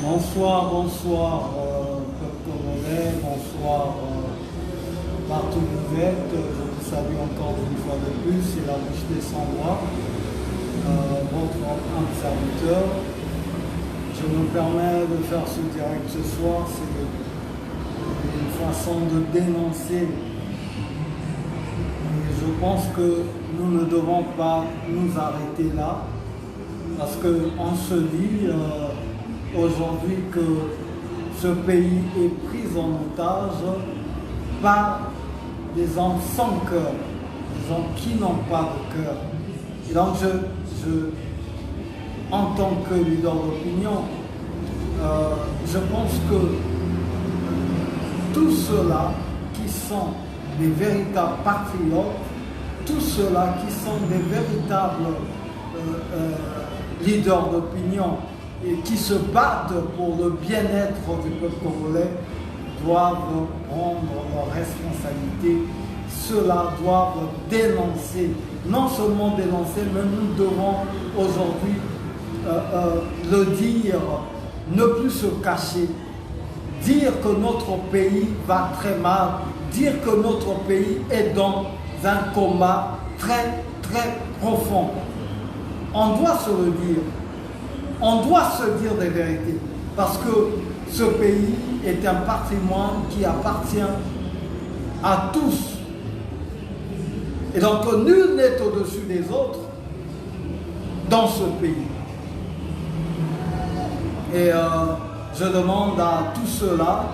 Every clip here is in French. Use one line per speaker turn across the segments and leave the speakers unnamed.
Bonsoir, bonsoir, peuple congolais, bonsoir, partout où vous êtes. Je vous salue encore une fois de plus, c'est la bouche des sans-voix, votre humble serviteur. Je me permets de faire ce direct ce soir, c'est une façon de dénoncer. Et je pense que nous ne devons pas nous arrêter là, parce qu'on se dit aujourd'hui que ce pays est pris en otage par des hommes sans cœur, des gens qui n'ont pas de cœur. Et donc en tant que leader d'opinion, je pense que tous ceux-là qui sont des véritables patriotes, tous ceux-là qui sont des véritables leaders d'opinion et qui se battent pour le bien-être du peuple congolais doivent prendre leurs responsabilités. Ceux-là doivent dénoncer, non seulement dénoncer, mais nous devons aujourd'hui le dire, ne plus se cacher, dire que notre pays va très mal, dire que notre pays est dans un combat très très profond. On doit se le dire. On doit se dire des vérités, parce que ce pays est un patrimoine qui appartient à tous. Et donc nul n'est au-dessus des autres dans ce pays. Et je demande à tous ceux-là,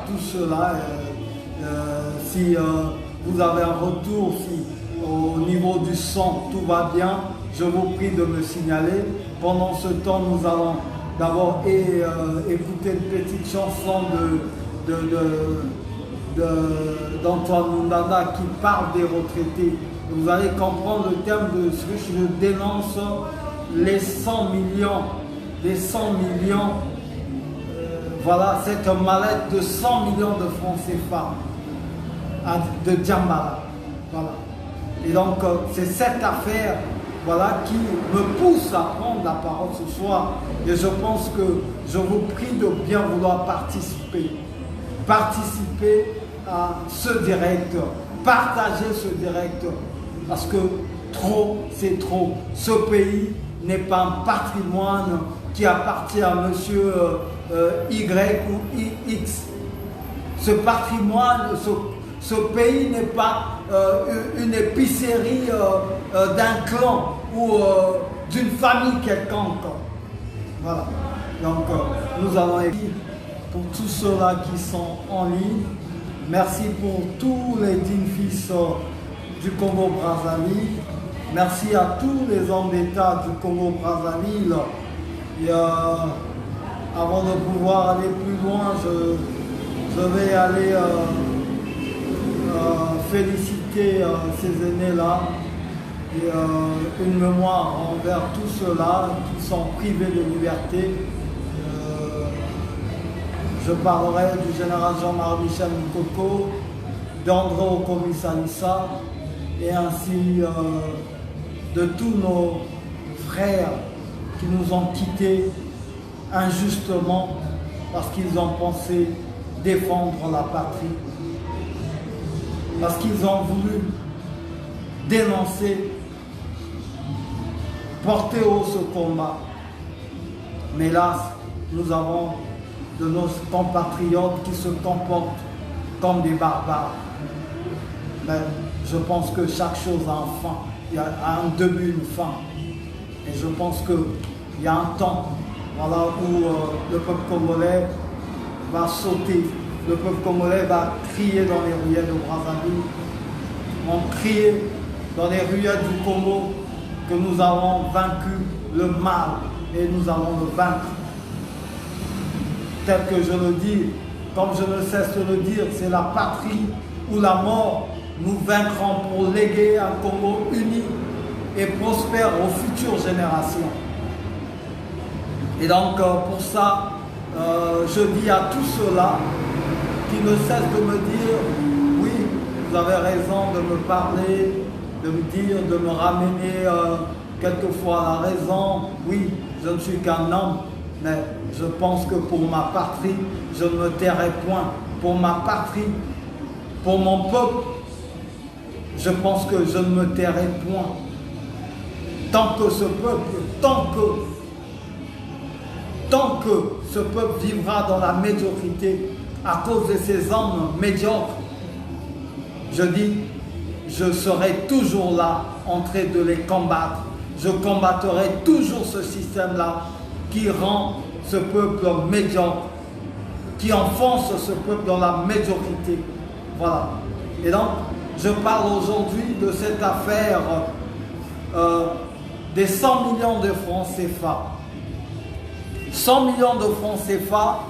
si vous avez un retour, si au niveau du son tout va bien, je vous prie de me signaler. Pendant ce temps, nous allons d'abord écouter une petite chanson d'Antoine Mundanda qui parle des retraités. Vous allez comprendre le terme de ce que je dénonce, les 100 millions, voilà, cette mallette de 100 millions de francs CFA de Djambala. Voilà. Et donc, c'est cette affaire, voilà, qui me pousse à prendre la parole ce soir. Et je pense que je vous prie de bien vouloir participer. Participer à ce direct. Partager ce direct. Parce que trop, c'est trop. Ce pays n'est pas un patrimoine qui appartient à monsieur Y ou X. Ce patrimoine, ce pays n'est pas une épicerie d'un clan ou d'une famille quelconque. Voilà. Donc nous allons écrire pour tous ceux-là qui sont en ligne. Merci pour tous les dignes fils du Congo-Brazzaville. Merci à tous les hommes d'État du Congo-Brazzaville. Et avant de pouvoir aller plus loin, je vais aller féliciter ces aînés-là et une mémoire envers tous ceux-là qui sont privés de liberté. Je parlerai du général Jean-Marie Michel Nkoko, d'André Okomi-Salissa et ainsi de tous nos frères qui nous ont quittés injustement parce qu'ils ont pensé défendre la patrie, parce qu'ils ont voulu dénoncer, porter haut ce combat. Mais hélas, nous avons de nos compatriotes qui se comportent comme des barbares. Mais je pense que chaque chose a un fin, il y a un début, une fin. Et je pense qu'il y a un temps, voilà, où le peuple congolais va sauter. Le peuple congolais va crier dans les ruelles de Brazzaville. On crie dans les ruelles du Congo que nous avons vaincu le mal et nous allons le vaincre. Tel que je le dis, comme je ne cesse de le dire, c'est la patrie ou la mort. Nous vaincrons pour léguer un Congo uni et prospère aux futures générations. Et donc pour ça, je dis à tous ceux-là qui ne cessent de me dire, oui, vous avez raison de me parler, de me dire, de me ramener quelquefois à la raison. Oui, je ne suis qu'un homme, Mais je pense que pour ma patrie, je ne me tairai point. Pour ma patrie, pour mon peuple, je pense que je ne me tairai point. Tant que ce peuple, tant que ce peuple vivra dans la médiocrité à cause de ces hommes médiocres, je dis, je serai toujours là en train de les combattre. Je combattrai toujours ce système-là qui rend ce peuple médiocre, qui enfonce ce peuple dans la médiocrité. Voilà. Et donc, je parle aujourd'hui de cette affaire des 100 millions de francs CFA. 100 millions de francs CFA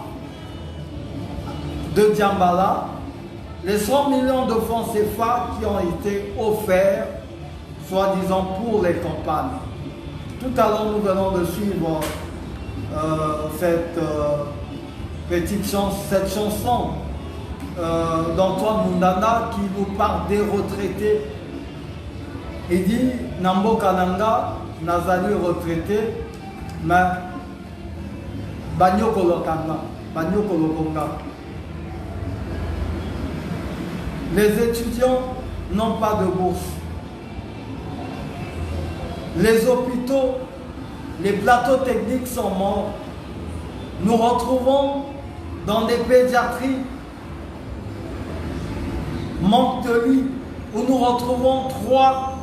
de Djambala, les 100 millions de francs CFA qui ont été offerts, soi-disant pour les campagnes. Tout à l'heure, nous venons de suivre cette chanson d'Antoine Mundana qui nous parle des retraités. Il dit, Nambo Kananga, Nazali retraité, mais Banyo Kolokanga, Banyo Kolokonga. Les étudiants n'ont pas de bourse. Les hôpitaux, les plateaux techniques sont morts. Nous retrouvons dans des pédiatries manque de lits, où nous retrouvons 3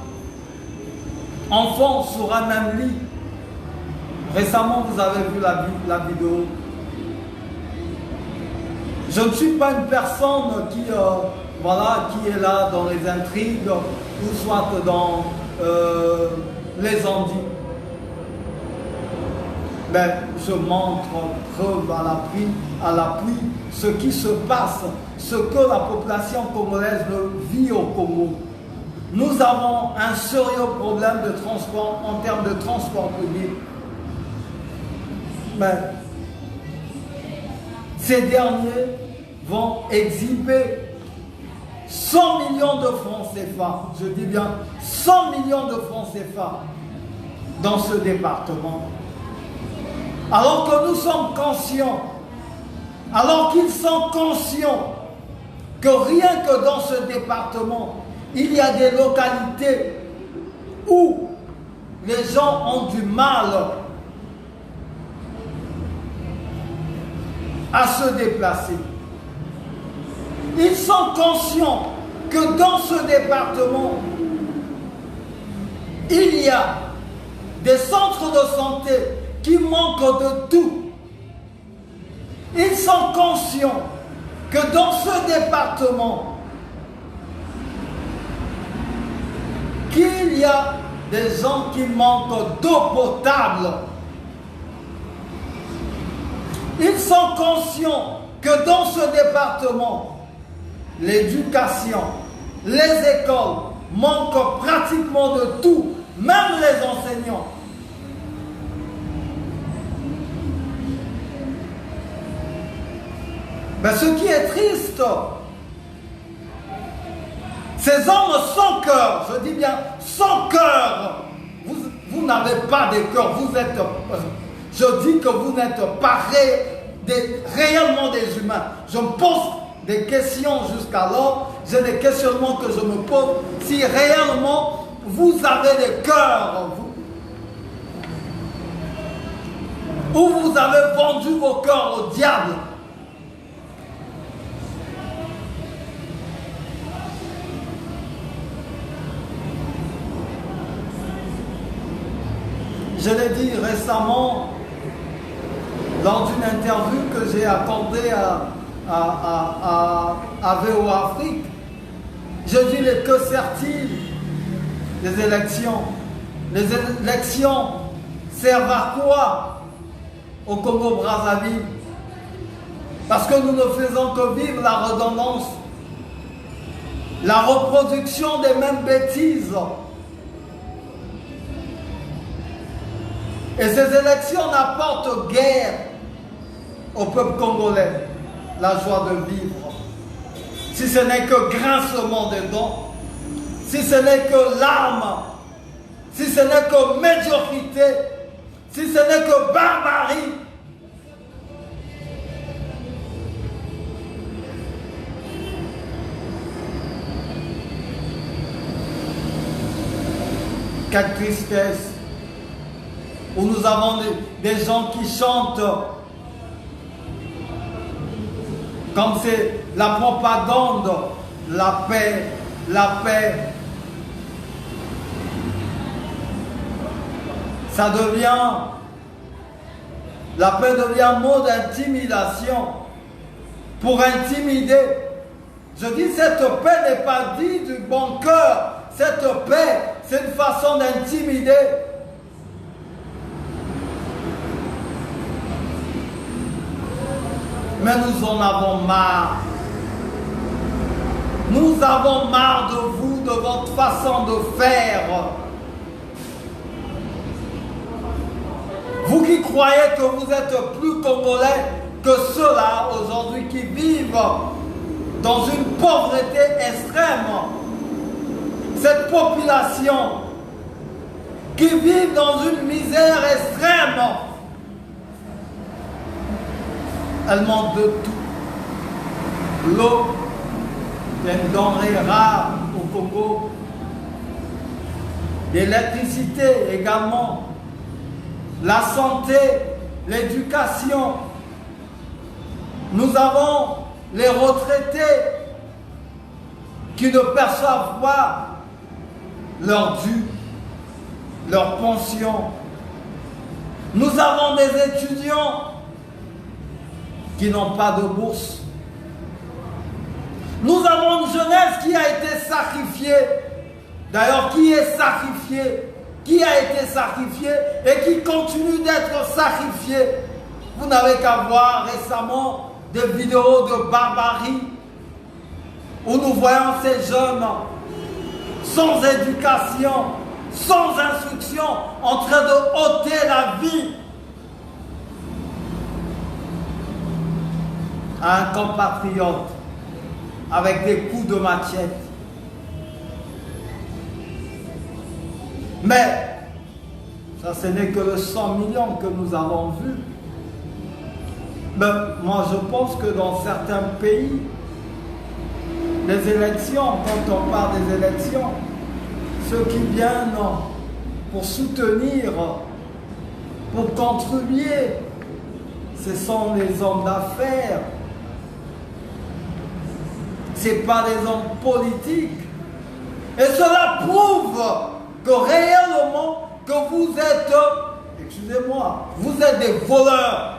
enfants sur un même lit. Récemment, vous avez vu la vidéo. Je ne suis pas une personne qui est là dans les intrigues ou soit dans les endies. Mais je montre preuve à l'appui ce qui se passe, ce que la population congolaise vit au Congo. Nous avons un sérieux problème de transport en termes de transport public. Mais ces derniers vont exhiber 100 millions de francs CFA, je dis bien 100 millions de francs CFA dans ce département. Alors que nous sommes conscients, alors qu'ils sont conscients que rien que dans ce département, il y a des localités où les gens ont du mal à se déplacer. Ils sont conscients que dans ce département, il y a des centres de santé qui manquent de tout. Ils sont conscients que dans ce département, qu'il y a des gens qui manquent d'eau potable. Ils sont conscients que dans ce département, l'éducation, les écoles manquent pratiquement de tout, même les enseignants. Mais ce qui est triste, ces hommes sans cœur, je dis bien sans cœur, vous n'avez pas de cœur, vous êtes, je dis que vous n'êtes pas réellement des humains. Je me pose des questions jusqu'alors, j'ai des questionnements que je me pose, si réellement vous avez des cœurs, ou vous avez vendu vos cœurs au diable. Je l'ai dit récemment lors d'une interview que j'ai accordée à VO Afrique. Je dis que sert-il des élections? Les élections servent à quoi au Congo-Brazzaville? Parce que nous ne faisons que vivre la redondance, la reproduction des mêmes bêtises. Et ces élections n'apportent guère au peuple congolais la joie de vivre. Si ce n'est que grincement des dents, si ce n'est que larmes, si ce n'est que médiocrité, si ce n'est que barbarie, quelle tristesse, où nous avons des gens qui chantent comme c'est la propagande, la paix, la paix. Ça devient, la paix devient un mot d'intimidation pour intimider. Je dis, cette paix n'est pas dite du bon cœur. Cette paix, c'est une façon d'intimider. Mais nous en avons marre. Nous avons marre de vous, de votre façon de faire. Vous qui croyez que vous êtes plus congolais que ceux-là aujourd'hui qui vivent dans une pauvreté extrême. Cette population qui vit dans une misère extrême, elle manque de tout. L'eau est une denrée rare au Congo. L'électricité également. La santé, l'éducation. Nous avons les retraités qui ne perçoivent pas leur dû, leur pension. Nous avons des étudiants qui n'ont pas de bourse. Nous avons une jeunesse qui a été sacrifiée. D'ailleurs, qui est sacrifiée, qui a été sacrifié et qui continue d'être sacrifié. Vous n'avez qu'à voir récemment des vidéos de barbarie où nous voyons ces jeunes sans éducation, sans instruction, en train de ôter la vie à un compatriote avec des coups de machette. Mais ça, ce n'est que le 100 millions que nous avons vu. Mais moi, je pense que dans certains pays, les élections, quand on parle des élections, ceux qui viennent pour soutenir, pour contribuer, ce sont les hommes d'affaires. Ce n'est pas les hommes politiques. Et cela prouve que réellement, que vous êtes, excusez-moi, vous êtes des voleurs.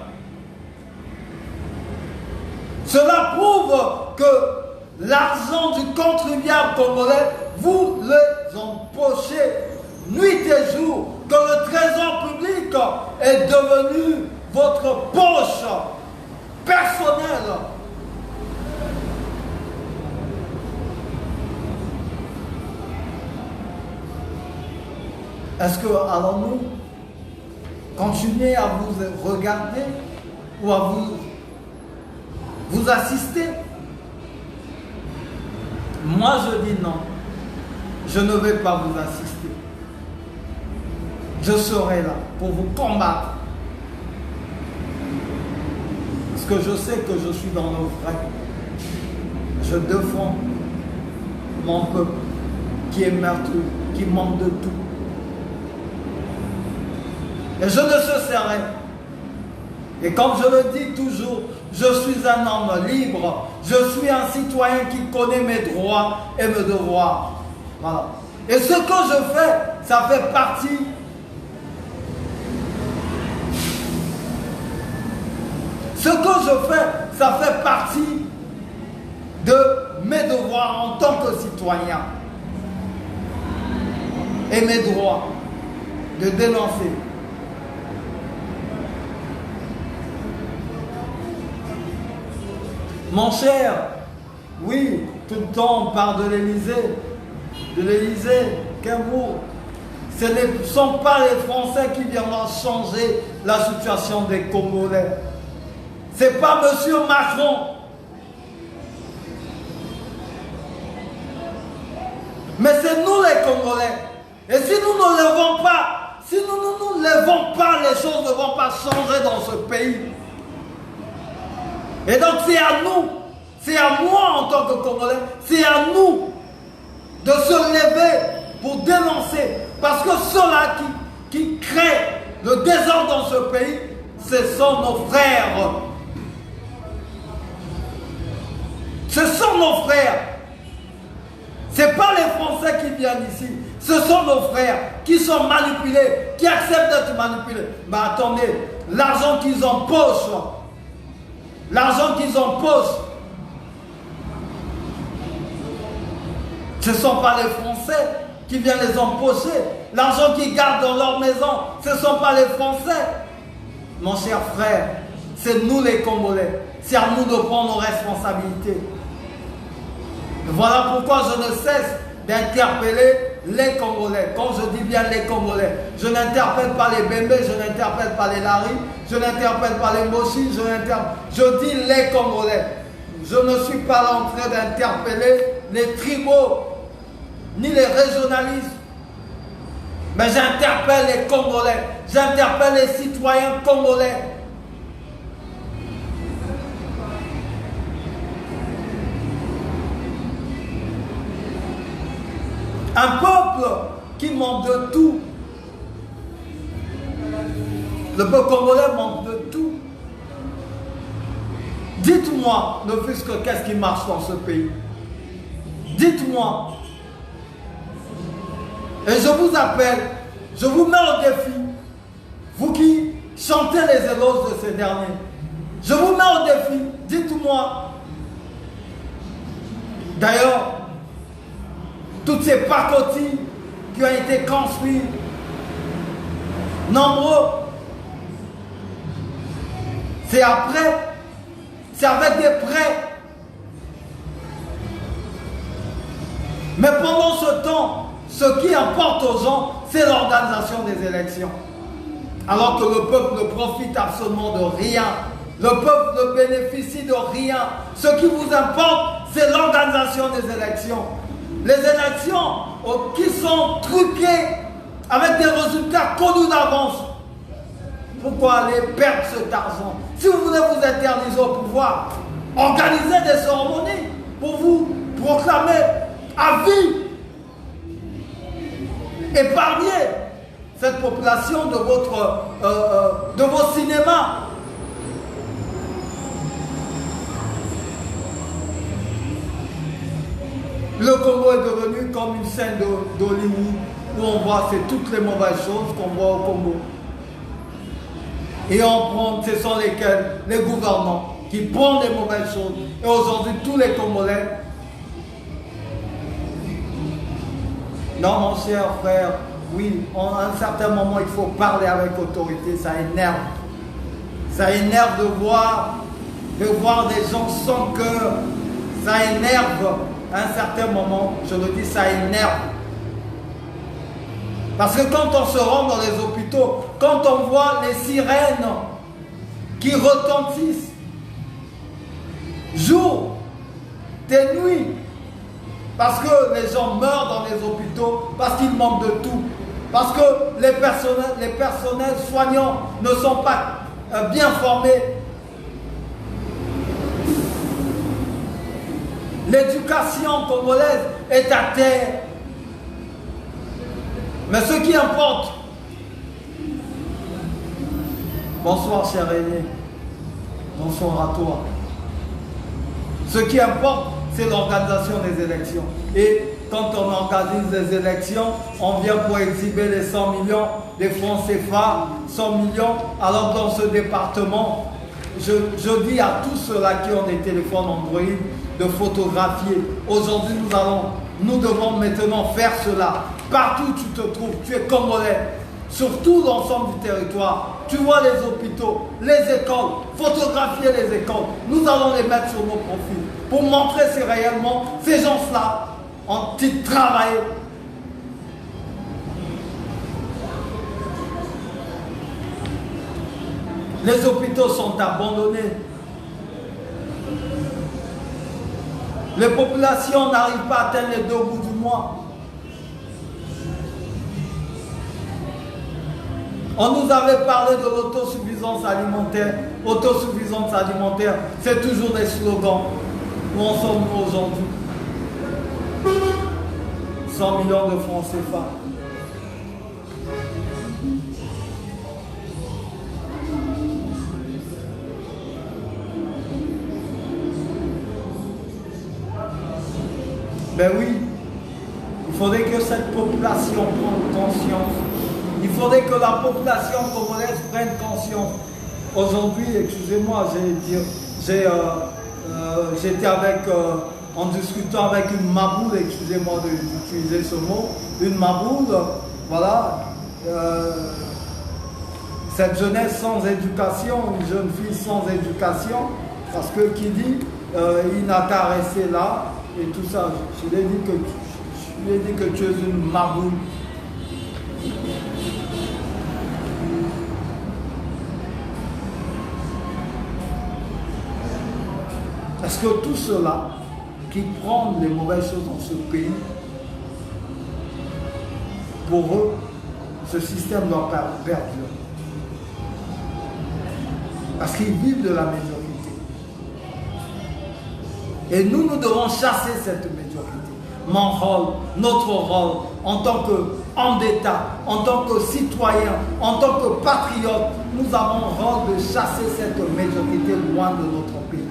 Cela prouve que l'argent du contribuable congolais, vous les empochez nuit et jour, que le trésor public est devenu votre poche personnelle. Est-ce que allons-nous continuer à vous regarder ou à vous assister? Moi, je dis non. Je ne vais pas vous assister. Je serai là pour vous combattre. Parce que je sais que je suis dans le vrai. Je défends mon peuple qui est meurtri, qui manque de tout. Et je ne cesserai. Et comme je le dis toujours, je suis un homme libre. Je suis un citoyen qui connaît mes droits et mes devoirs. Voilà. Et ce que je fais, ça fait partie ça fait partie de mes devoirs en tant que citoyen. Et mes droits de dénoncer. Mon cher, oui, tout le temps on parle de l'Élysée, Kembourg. Ce ne sont pas les Français qui viendront changer la situation des Congolais. Ce n'est pas M. Macron. Mais c'est nous les Congolais. Et si nous ne levons pas, si nous ne levons pas, les choses ne vont pas changer dans ce pays. Et donc c'est à nous, c'est à moi en tant que Congolais, c'est à nous de se lever pour dénoncer. Parce que ceux-là qui créent le désordre dans ce pays, ce sont nos frères. Ce sont nos frères. Ce n'est pas les Français qui viennent ici. Ce sont nos frères qui sont manipulés, qui acceptent d'être manipulés. Mais attendez, l'argent qu'ils empochent, ce ne sont pas les Français qui viennent les empocher. L'argent qu'ils gardent dans leur maison, ce ne sont pas les Français. Mon cher frère, c'est nous les Congolais. C'est à nous de prendre nos responsabilités. Voilà pourquoi je ne cesse d'interpeller les Congolais. Quand je dis bien les Congolais, je n'interpelle pas les Bembe, je n'interpelle pas les Lari, je n'interpelle pas les Moshi, je dis les Congolais. Je ne suis pas là en train d'interpeller les tribaux, ni les régionalistes. Mais j'interpelle les Congolais, j'interpelle les citoyens congolais. Un peuple qui manque de tout. Le peuple congolais manque de tout. Dites-moi, ne fût-ce que qu'est-ce qui marche dans ce pays. Dites-moi. Et je vous appelle, je vous mets au défi, vous qui chantez les éloges de ces derniers. Je vous mets au défi, dites-moi. D'ailleurs, toutes ces pacotilles qui ont été construites, nombreux, c'est après, c'est avec des prêts. Mais pendant ce temps, ce qui importe aux gens, c'est l'organisation des élections. Alors que le peuple ne profite absolument de rien. Le peuple ne bénéficie de rien. Ce qui vous importe, c'est l'organisation des élections. Les élections qui sont truquées avec des résultats connus d'avance. Pourquoi aller perdre cet argent? Si vous voulez vous interdiser au pouvoir, organisez des cérémonies pour vous proclamer à vie. Épargnez cette population de vos cinémas. Le Congo est devenu comme une scène d'Hollywood où on voit toutes les mauvaises choses qu'on voit au Congo. Et on prend, ce sont les gouvernants qui prennent les mauvaises choses. Et aujourd'hui, tous les Congolais. Non, mon cher frère, oui, à un certain moment, il faut parler avec autorité, ça énerve. Ça énerve de voir des gens sans cœur. Ça énerve. À un certain moment, je le dis, ça énerve. Parce que quand on se rend dans les hôpitaux, quand on voit les sirènes qui retentissent, jour et nuit, parce que les gens meurent dans les hôpitaux, parce qu'ils manquent de tout, parce que les personnels soignants ne sont pas bien formés. L'éducation congolaise est à terre. Mais ce qui importe, bonsoir cher aîné, bonsoir à toi. Ce qui importe, c'est l'organisation des élections. Et quand on organise des élections, on vient pour exhiber les 100 millions des francs CFA, 100 millions. Alors dans ce département, je dis à tous ceux-là qui ont des téléphones Android de photographier. Aujourd'hui, nous devons maintenant faire cela. Partout où tu te trouves, tu es Congolais. Sur tout l'ensemble du territoire, tu vois les hôpitaux, les écoles, photographier les écoles. Nous allons les mettre sur nos profils pour montrer si réellement ces gens-là ont-ils travaillé. Les hôpitaux sont abandonnés. Les populations n'arrivent pas à atteindre les 2 bouts du mois. On nous avait parlé de l'autosuffisance alimentaire. Autosuffisance alimentaire, c'est toujours des slogans. Où en sommes-nous aujourd'hui? 100 millions de francs CFA. Ben oui, il faudrait que cette population prenne conscience. Il faudrait que la population congolaise prenne conscience. Aujourd'hui, excusez-moi, j'étais avec, en discutant avec une maboule, excusez-moi d'utiliser ce mot, une maboule, voilà, cette jeunesse sans éducation, une jeune fille sans éducation, parce que qui dit, il n'a qu'à rester là, et tout ça, je lui ai dit que tu es une maboule. Parce que tous ceux-là qui prennent les mauvaises choses dans ce pays, pour eux, ce système doit perdurer. Parce qu'ils vivent de la médiocrité. Et nous devons chasser cette médiocrité. Mon rôle, notre rôle, en tant qu'homme d'État, en tant que citoyen, en tant que patriote, nous avons le rôle de chasser cette médiocrité loin de notre pays.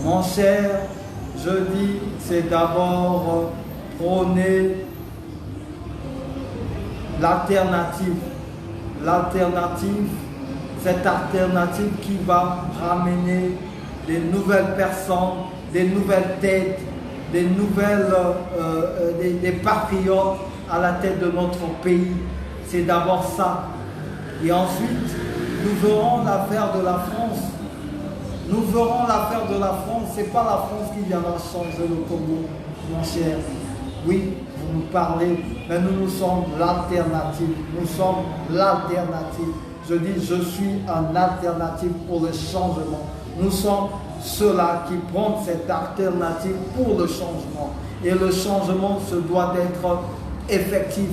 Mon cher, je dis, c'est d'abord prôner l'alternative. L'alternative, cette alternative qui va ramener des nouvelles personnes, des nouvelles têtes, des nouvelles, des patriotes à la tête de notre pays. C'est d'abord ça. Et ensuite, nous verrons l'affaire de la France. Nous verrons l'affaire de la France. Ce n'est pas la France qui viendra changer le Congo, mon cher. Oui, vous nous parlez, mais nous sommes l'alternative. Nous sommes l'alternative. Je dis, je suis un alternative pour le changement. Nous sommes ceux-là qui prennent cette alternative pour le changement. Et le changement se doit d'être effectif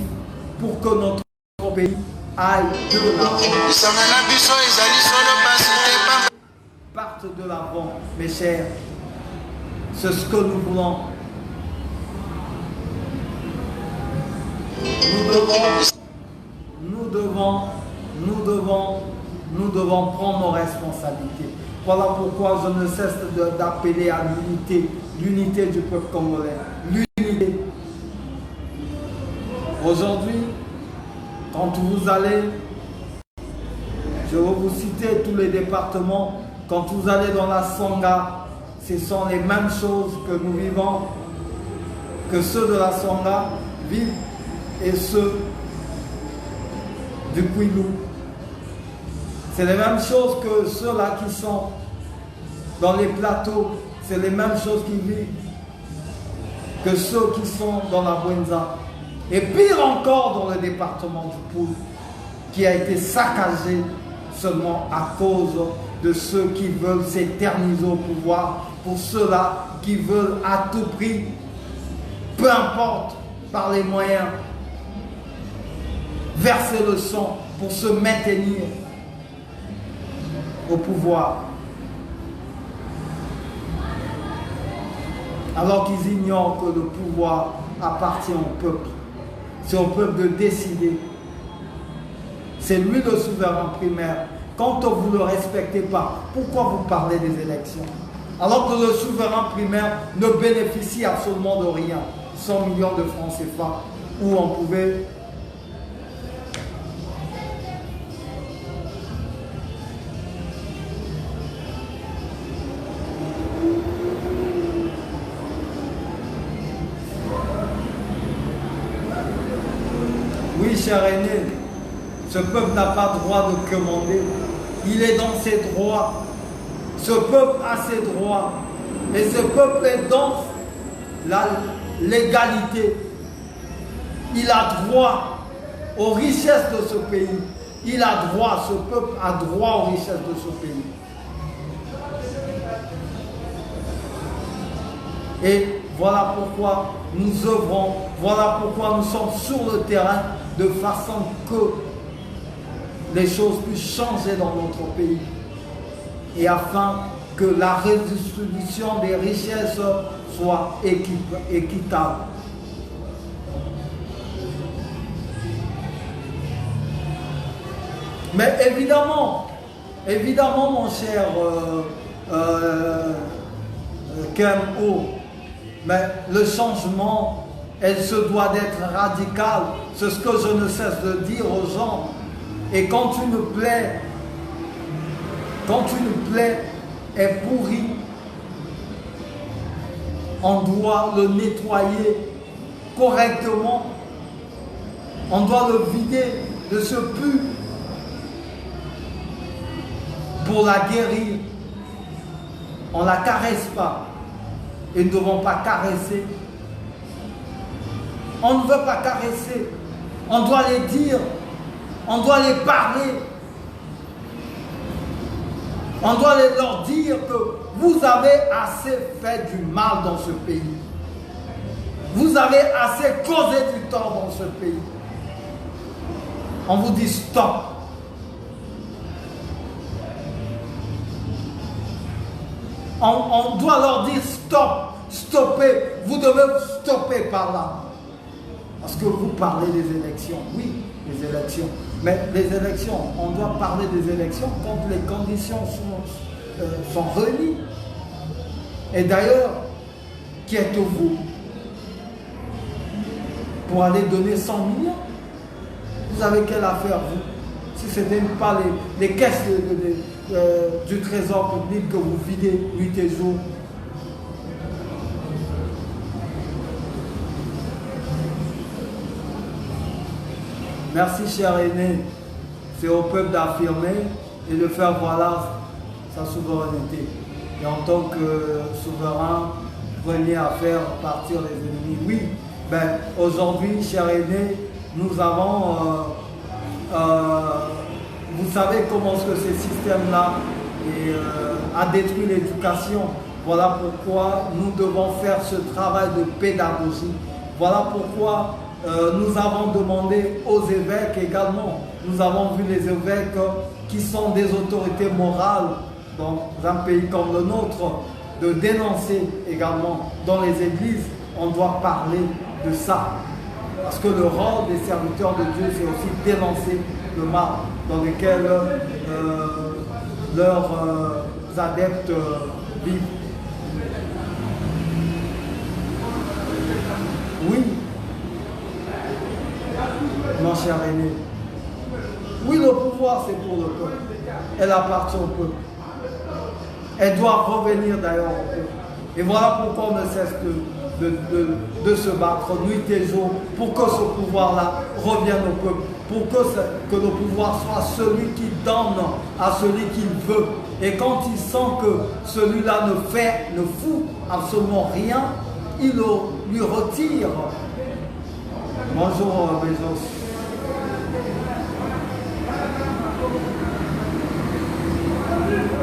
pour que notre pays aille de l'avant. Parte de l'avant, mes chers. C'est ce que nous voulons. Nous devons prendre nos responsabilités. Voilà pourquoi je ne cesse d'appeler à l'unité du peuple congolais. L'unité. Aujourd'hui, quand vous allez, je vais vous citer tous les départements, quand vous allez dans la Sangha, ce sont les mêmes choses que nous vivons, que ceux de la Sangha vivent et ceux du Kwilu. C'est les mêmes choses que ceux-là qui sont dans les plateaux. C'est les mêmes choses qu'ils vivent que ceux qui sont dans la Bwenza. Et pire encore dans le département du Poul, qui a été saccagé seulement à cause de ceux qui veulent s'éterniser au pouvoir, pour ceux-là qui veulent à tout prix, peu importe par les moyens, verser le sang pour se maintenir au pouvoir. Alors qu'ils ignorent que le pouvoir appartient au peuple. C'est au peuple de décider. C'est lui le souverain primaire. Quand vous ne le respectez pas, pourquoi vous parlez des élections? Alors que le souverain primaire ne bénéficie absolument de rien. 100 millions de francs CFA, où on pouvait... Oui, cher aîné, ce peuple n'a pas le droit de commander. Il est dans ses droits. Ce peuple a ses droits. Et ce peuple est dans la légalité. Il a droit aux richesses de ce pays. Il a droit, ce peuple a droit aux richesses de ce pays. Et voilà pourquoi nous œuvrons, voilà pourquoi nous sommes sur le terrain, de façon que les choses puissent changer dans notre pays et afin que la redistribution des richesses soit équitable. Mais évidemment mon cher Kem-O, mais le changement, elle se doit d'être radicale. C'est ce que je ne cesse de dire aux gens. Et quand une plaie est pourrie, on doit le nettoyer correctement. On doit le vider de ce pus pour la guérir. On ne la caresse pas. Et nous ne devons pas caresser. On ne veut pas caresser. On doit les dire. On doit les parler. On doit leur dire que vous avez assez fait du mal dans ce pays. Vous avez assez causé du tort dans ce pays. On vous dit stop. On doit leur dire stop, stoppez, vous devez vous stopper par là. Parce que vous parlez des élections, oui, les élections. Mais les élections, on doit parler des élections quand les conditions sont réunies. Et d'ailleurs, qui êtes-vous pour aller donner 100 millions? Vous avez quelle affaire, vous? Si ce n'est pas les caisses du trésor public que vous videz nuit et jour. Merci, cher aîné. C'est au peuple d'affirmer et de faire valoir sa souveraineté. Et en tant que souverain, venez à faire partir les ennemis. Oui, ben, aujourd'hui, cher aîné, nous avons... vous savez comment ce système-là a détruit l'éducation. Voilà pourquoi nous devons faire ce travail de pédagogie. Voilà pourquoi nous avons demandé aux évêques également. Nous avons vu les évêques qui sont des autorités morales dans un pays comme le nôtre, de dénoncer également dans les églises. On doit parler de ça. Parce que le rôle des serviteurs de Dieu, c'est aussi dénoncer le mal dans lequel leurs adeptes vivent. Oui, mon cher aîné. Oui, le pouvoir, c'est pour le peuple. Elle appartient au peuple. Elle doit revenir d'ailleurs au peuple. Et voilà pourquoi on ne cesse de se battre nuit et jour pour que ce pouvoir-là revienne au peuple, pour que le pouvoir soit celui qui donne à celui qu'il veut. Et quand il sent que celui-là ne fout absolument rien, il lui retire. Bonjour, Bezos.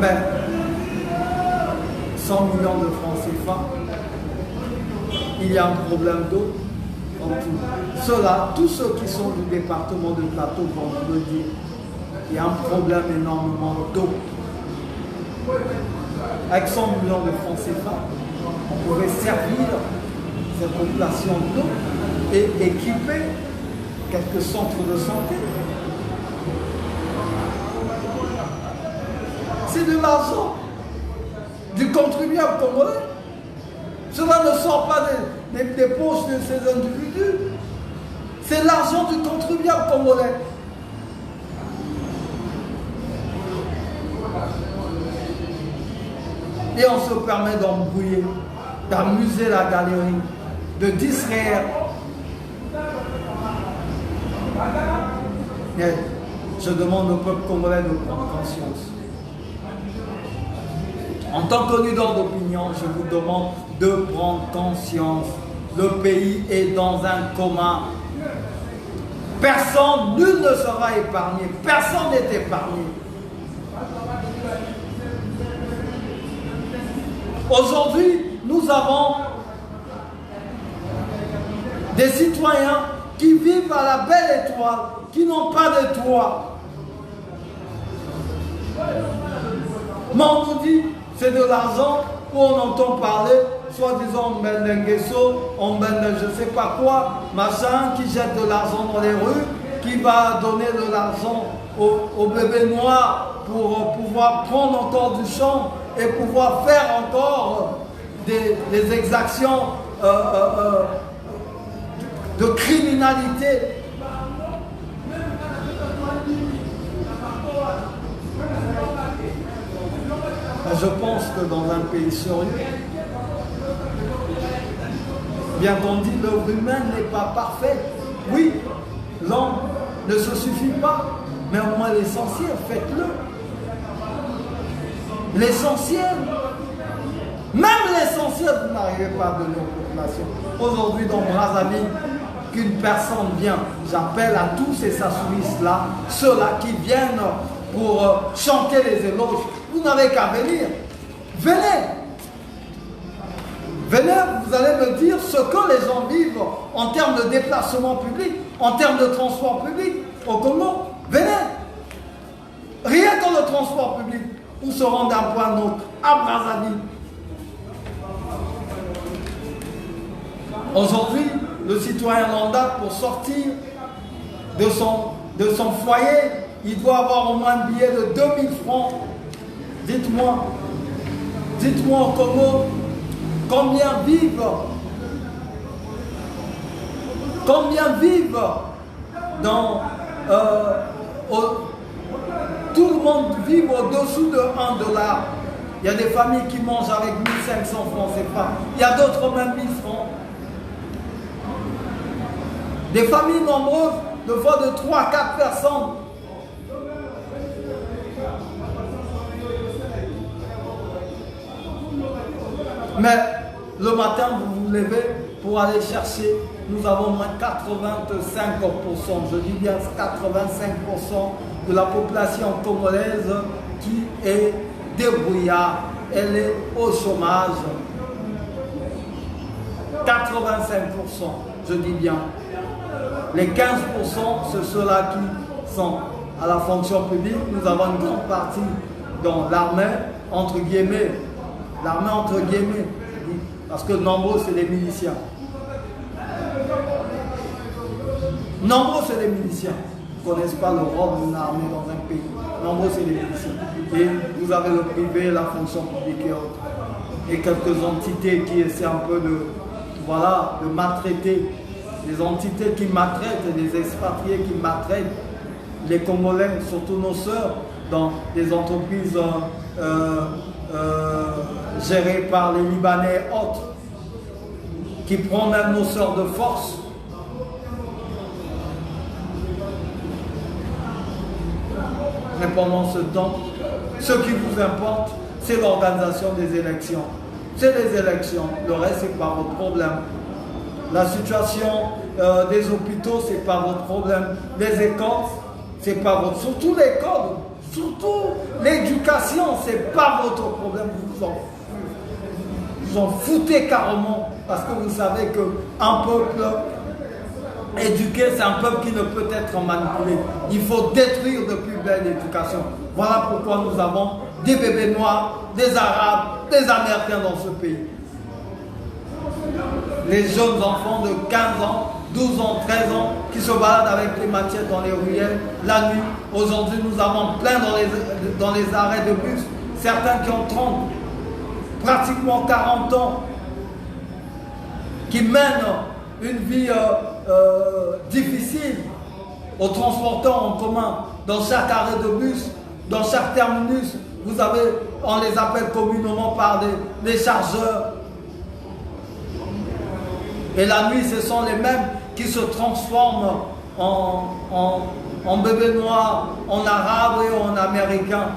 Mais 100 millions de francs CFA, il y a un problème d'eau en tout. Ceux-là, tous ceux qui sont du département de Plateau vont vous le dire. Il y a un problème énormément d'eau. Avec 100 millions de francs CFA, on pourrait servir cette population d'eau et équiper quelques centres de santé. C'est de l'argent du contribuable congolais. Cela ne sort pas des poches de ces individus. C'est l'argent du contribuable congolais. Et on se permet d'embrouiller, d'amuser la galerie, de distraire. Mais je demande au peuple congolais de prendre conscience. En tant que leader d'opinion, je vous demande de prendre conscience. Le pays est dans un coma. Personne, nul ne sera épargné. Personne n'est épargné. Aujourd'hui, nous avons Des citoyens qui vivent à la belle étoile, qui n'ont pas de toit. Mais on nous dit, c'est de l'argent où on entend parler, soi-disant on mène un guesso, on mène je ne sais pas quoi, machin, qui jette de l'argent dans les rues, qui va donner de l'argent aux bébés noirs pour pouvoir prendre encore du champ et pouvoir faire encore des exactions de criminalité. Je pense que dans un pays sérieux, bien entendu, l'œuvre humaine n'est pas parfaite. Oui, l'homme ne se suffit pas, mais au moins l'essentiel, faites-le. L'essentiel, même l'essentiel, vous n'arrivez pas à donner aux populations. Aujourd'hui, dans Brazzaville, qu'une personne vient, j'appelle à tous ces Sassouistes-là, ceux-là qui viennent pour chanter les éloges. Vous n'avez qu'à venir. Venez. Venez, vous allez me dire ce que les gens vivent en termes de déplacement public, en termes de transport public au Congo. Venez. Rien que le transport public, pour se rendre d'un point à l'autre, à Brazzaville. Aujourd'hui, le citoyen lambda, pour sortir de son foyer, il doit avoir au moins un billet de 2000 francs. Dites-moi au Congo, combien vivent dans... tout le monde vit au-dessous de 1 $. Il y a des familles qui mangent avec 1500 francs CFA. Il y a d'autres même 1000 francs. Des familles nombreuses, de fois de 3-4 personnes. Mais le matin, vous vous levez pour aller chercher. Nous avons moins 85%, je dis bien 85% de la population congolaise qui est débrouillarde. Elle est au chômage. 85%, je dis bien. Les 15%, c'est ceux-là qui sont à la fonction publique. Nous avons une grande partie dans l'armée, entre guillemets. L'armée, entre guillemets, parce que nombreux, c'est les miliciens. Nombreux, c'est les miliciens. Ils ne connaissent pas le rôle d'une armée dans un pays. Nombreux, c'est les miliciens. Et vous avez le privé, la fonction publique et autres. Et quelques entités qui essaient un peu de maltraiter. Les entités qui maltraitent, les expatriés qui maltraitent les Congolais, surtout nos sœurs, dans les entreprises gérées par les Libanais et autres, qui prennent même nos sœurs de force. Mais pendant ce temps, ce qui vous importe, c'est l'organisation des élections. C'est les élections, le reste, c'est pas votre problème. La situation des hôpitaux, c'est pas votre problème. Les écoles, c'est pas votre... Surtout l'école, surtout l'éducation, c'est pas votre problème. Vous en foutez carrément, parce que vous savez qu'un peuple éduqué, c'est un peuple qui ne peut être manipulé. Il faut détruire depuis belle l'éducation. Voilà pourquoi nous avons des bébés noirs, des Arabes, des Américains dans ce pays. Les jeunes enfants de 15 ans, 12 ans, 13 ans, qui se baladent avec les machettes dans les ruelles la nuit. Aujourd'hui, nous avons plein dans les arrêts de bus, certains qui ont 30, pratiquement 40 ans, qui mènent une vie difficile aux transporteurs en commun. Dans chaque arrêt de bus, dans chaque terminus, vous avez, on les appelle communément par des chargeurs. Et la nuit, ce sont les mêmes qui se transforment en bébés noirs, en arabes et en américains.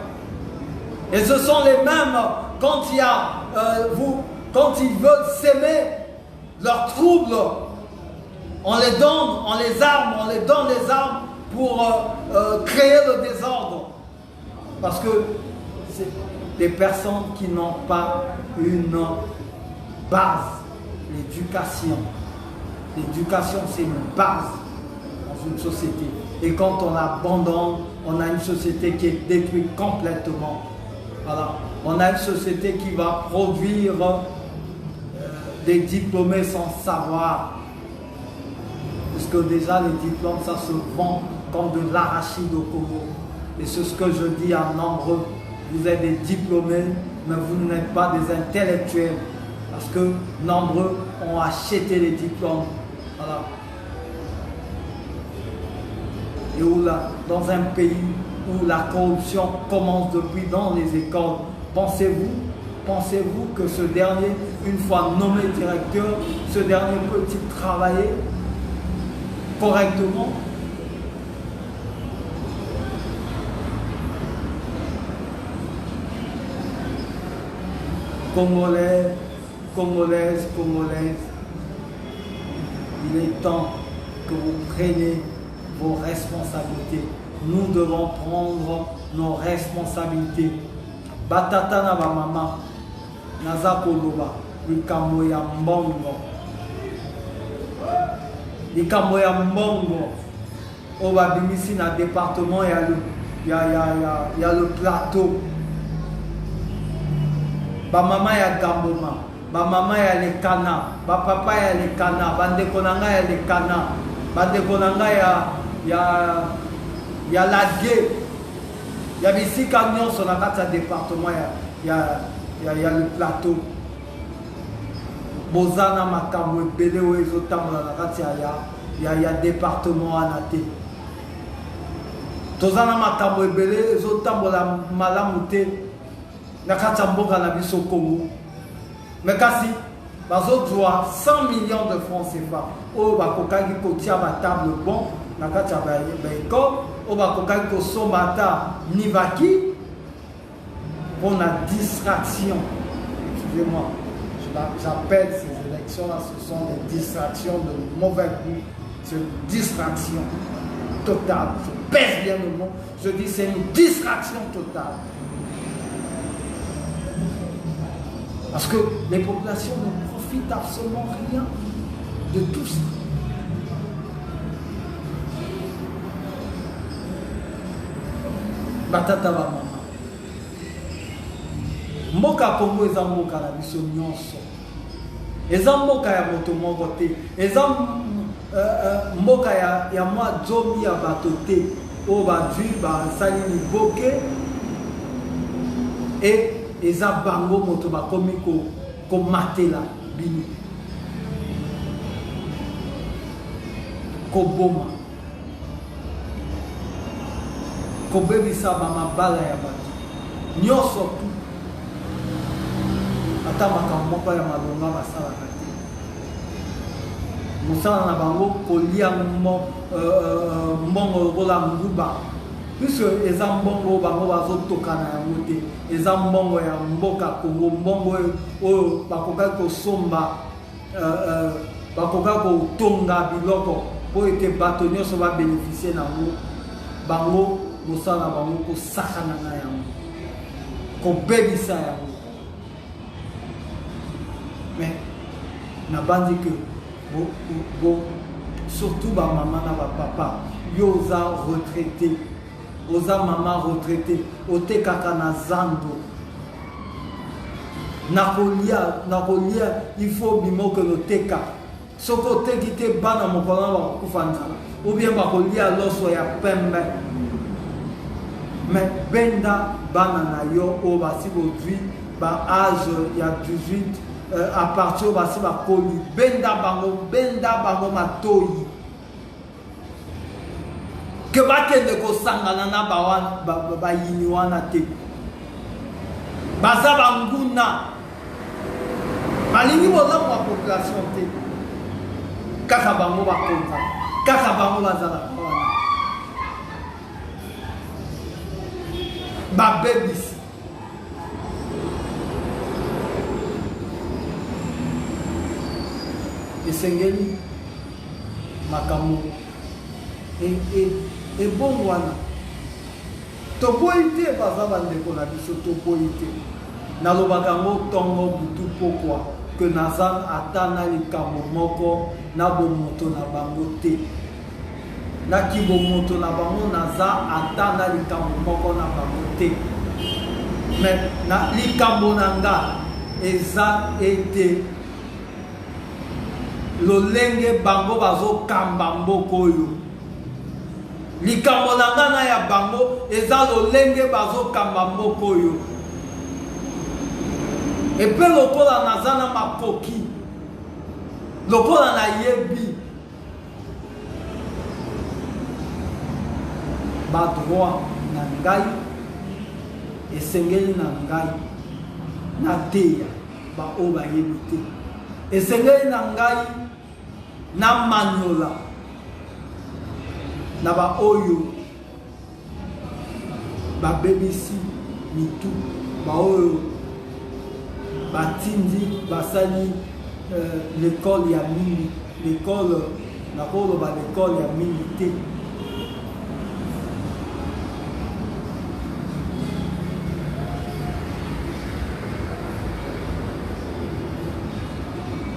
Et ce sont les mêmes, quand ils veulent s'aimer leurs troubles, on les donne les armes pour créer le désordre. Parce que c'est des personnes qui n'ont pas une base. L'éducation. L'éducation, c'est une base dans une société. Et quand on abandonne, on a une société qui est détruite complètement. Voilà. On a une société qui va produire des diplômés sans savoir. Parce que déjà, les diplômes, ça se vend comme de l'arachide au Congo. Et c'est ce que je dis à nombreux. Vous êtes des diplômés, mais vous n'êtes pas des intellectuels. Parce que nombreux ont acheté les diplômes. Voilà. Et où là, dans un pays où la corruption commence depuis dans les écoles, pensez-vous que ce dernier, une fois nommé directeur, ce dernier peut-il travailler correctement? Congolais, Congolaises, il est temps que vous preniez vos responsabilités. Nous devons prendre nos responsabilités. Batata na ba mama, naza koloba, likambo ya mbongo. Likambo ya mbongo, au babimisi na département, il y a le plateau. Ba mama ya Gamboma, ba mama ya Lekana, ba papa ya Lekana, bande konanga ya Lekana, bande konanga ya Ladge, ya bisika nyonso na kati ya département ya le plateau. Bozana makambo ebele oyo ezotambola na kati ya département wana te. Tozana makambo ebele ezotambola malamu te na kati ya mboka na biso Congo. Mais kasi bazodwa 100 millions de francs CFA oyo bakokaki kotia batable bon na kati ya baekole, oyo bakokaki kosomba ata nivaki pour la distraction. Excusez-moi, j'appelle ces élections-là, ce sont des distractions de mauvais goût. C'est une distraction totale. Je pèse bien le mot. Je dis c'est une distraction totale. Parce que les populations ne profitent absolument rien de tout ça. Batata ba mama. Mboka Congo eza mboka na biso nyonso. Eza mboka ya moto moko te. Eza mboka ya mwa zomi ya bato te. Oyo bazwi basali liboke. Et eza bango moto bakomi komatela bino. Koboma. Kobebisa bamabala ya bato. Nyonso tu. Ata makambo moko ya malonga basalaka te. Mosala na bango kolia mbongo lokola nguba. Puisque eza mbongo bango bazotokana yango te. Eza mbongo ya mboka Congo, mbongo oyo bakokaki kosomba, bakokaki kotonga biloko po ete bato nyonso babénéficie nango. Bango mosala na bango kosakana na yango, kobebisa yango. Mais nabandi que surtout ba maman na ba papa yo za retraité, oza maman retraité, ote kaka na zando nakolia il faut bimo que le teka soko teki te bana mokolo ba kufanda ou bien bakolia loso ya pembe. Mais benda bana na yo o basi bodwi ba âge ya 18 à partir basi ba koli benda bango matoi que bakende kosangana na ba yini wana te baza banguna balingi boza kwa population te kaka bango bakonza kaka bango bazala wana babebisi. Esengeli makambo et bon wana toboyi te baza bandeko na biso toboyi te nalobaka ngo tongo butu pokwa que Nazan atana likambo moko na bomoto na bango te. Na ki bomoto na bango naza atana likambo moko na bango te. Mais na likambo nanga eza ete lolenge bango bazo kamba mboko oyo. Likambo nanga na ya bango eza lolenge bazo kamba mboko oyo. Epe lokola naza na makoki, lokola na yebi, ba droit na ngai esengeli na ngai na teya ba oyo bayebi te. Esengeli na ngai na manyola na ba oyo babebisi mitu, ba oyo batindi basali l'école ya mini, l'école nakolo ba l'école ya mini te.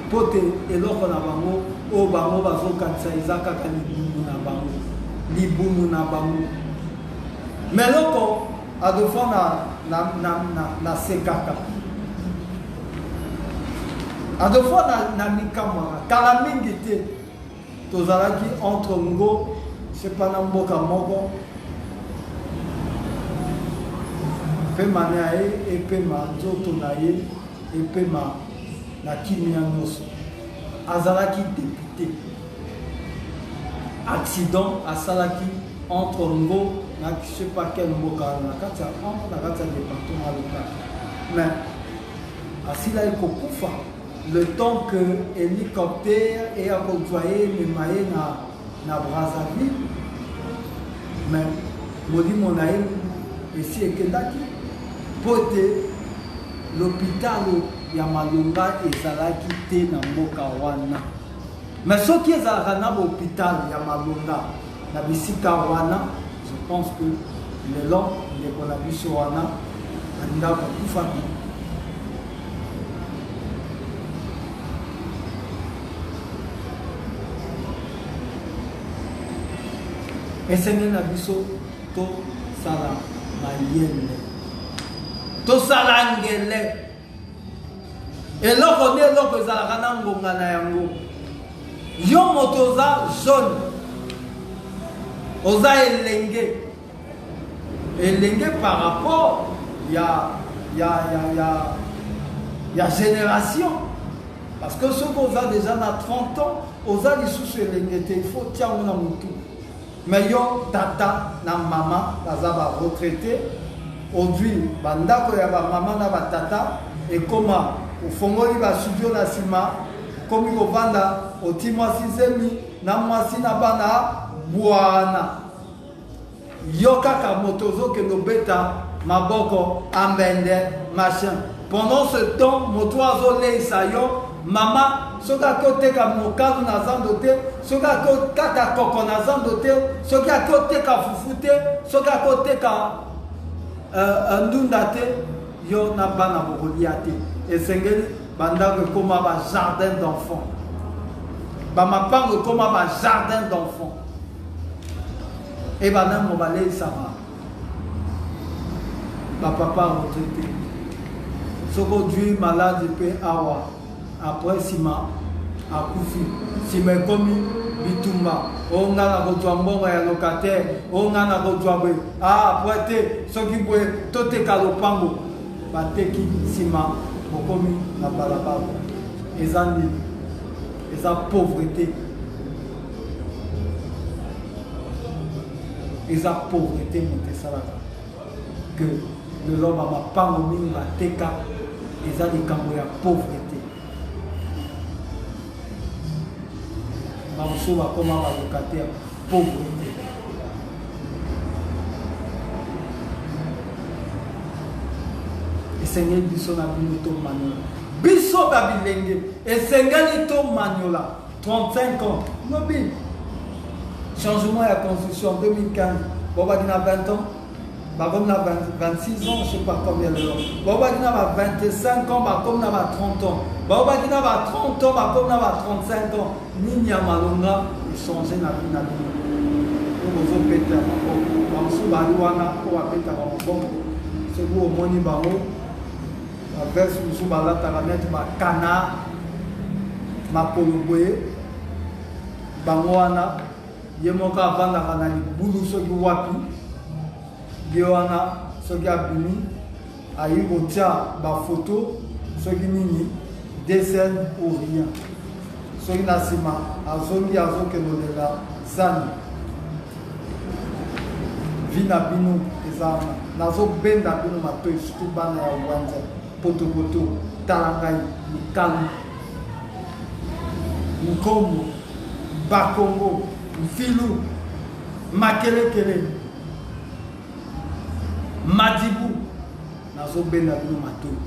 Pote eloko na bango o bango bazokanisa eza kaka libunu na bango, libunu na bango. Meloko adofo na sekaka. Adofo na mikamwa kala mingi te tozalaki entre ngo sepa na mboka moko pe mane ye epe ma nzoto na ye epe ma na kimia nyonso azalaki député. Accident asalaki entre ngo na je sais pas quel mboka na kati ya département local, mais asila ekokufa le temps que hélicoptère et à convoyer les mailles na Brazzaville. Mais modi monaï ici et kendaki pote l'hôpital ya Malonga ezalaki te na mboka wana. Mais ce qui est à l'hôpital ya Malonga na bisika wana, je pense que le long de Bonabiso wana anda kufa. Esenge na biso to sala mayele to sala ngele eloko nde eloko ezalaka na ngonga na yango. Yo moto oza jeune oza elenge par rapport ya génération, parce que ceux qui ont déjà na 30 ans oza lisusu elenge te, il faut tiango na mutu. Mais yo tata na mama baza ba retraité aujourd'hui bandako ya ba mama na ba tata et comment ofongoli ba studio na sima komi ko banda otimwa sizemi na mwasi na bana bwana yo kaka motozo ke no beta maboko ambende machin. Pendant ce temps moto azoleisa yo mama soka koteka mokalu na zando te, soka kota koko na zando te, soka koteka fufu te, soka koteka ndunda te, yo na bana bokolia te. Esengeli bandako koma ba jardin d'enfants, ba mapango koma ba jardin d'enfants. Et bana mobale sama ba papa retraité soko dui malade pe awa. Après sima akufi sima komi bitumba onga na kotwa mbongo ya locataire onga na kotwa bwe après te soki bwe toteka lopango bateki sima bokomi na balabala. Eza nini? Eza pauvreté. Eza pauvreté motesalaka que le l'homme a mapango mingi bateka. Eza likambo ya pauvreté. Banso bakoma ba locataire pauvreté. Esengeli biso na bino to maniola biso babilenge esengeli to maniola 35 ans nobi changement ya constitution 2015 bobaki na 20 ans comme 26 ans, je ne sais pas combien de ans. Qui a 25 ans, comme 30 ans. Qui a 30 ans, comme 35 ans. Ni Malonga, ils changent la vie. Vous avez pété à ma c'est vous au moni bango. Avec ce bala taranet ma cana ma polobwe bango wana yemoka vanda kana ni bulu soki wapi Yoana soki abimi ayi kotia ba photo soki nini dessin ou rien soki na sima azongi azokendolela zani vina bino ezana nazobenda bino matoi surtout bana ya uwanja potopoto tala ngai mikalu nkombo bakongo mfilu makelekele madibu nazobenda bino matoi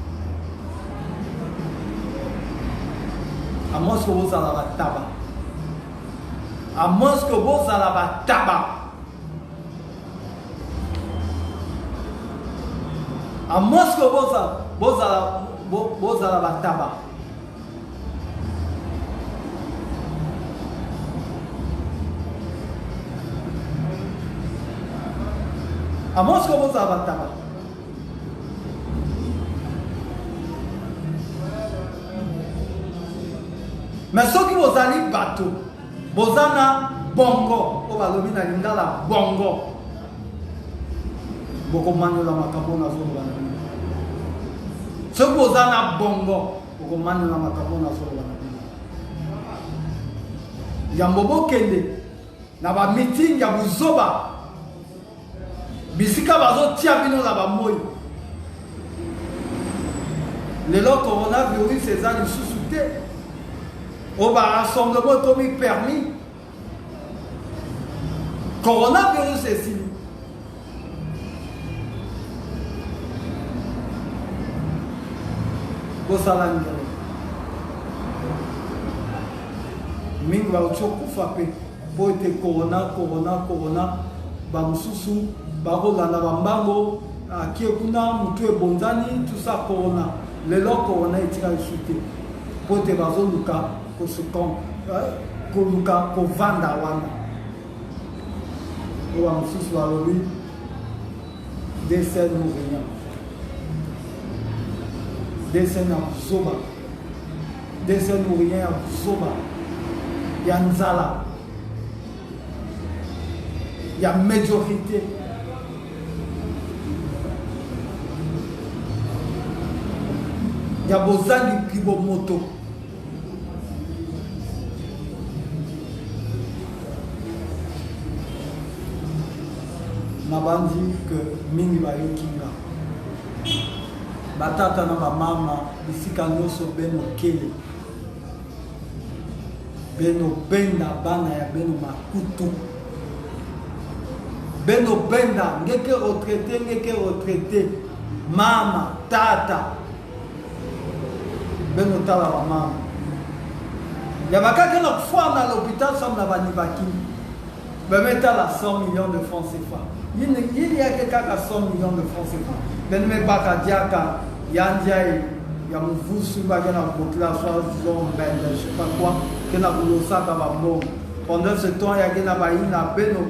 amos que bozala bataba amos que bozala bataba amos que bozala bataba amos que bozala bataba mais soki bozali bato bozana bongo o balobi na lingala bongo bokomanyola makambo nazoloba na bino soki bozana bongo bokomanyola makambo nazoloba na bino yambo bokende na bamiting ya buzoba bisika bazotia bino na bamoi lelo coronavirus eza lisusu te au rassemblement atomique permis. Coronavirus est ici. Bosalangere. Mingi ba choku fape. Po ete corona. Ba mususu ba rolanda bambango akie kuna mutu ebonzani tout ça corona. Lelo corona etika chuté. Po ete bazoluka koluka kovanda wana owa mosusu alobi dessin mourignan dessin ya buzoba dessin mourignan ya buzoba ya nzala ya médiocrité ya bozangi kibo moto nabandi que mingi bayokinga batata na bamama bisika nyonso beno kele beno benda bana ya beno makutu beno benda ngeke retraité mama tata beno tala bamama ya bakaka na kufwa na l'hôpital sam na banibaki bemetala 100 millions de francs CFA. Il y a quelqu'un qui a 100 millions de francs CFA. Ben me baka diaka yandiaï ya muvusu ba na botla so disons ben je sais pas quoi que na bulosa ka ba mo. Pendant ce temps ya gena ba ina beno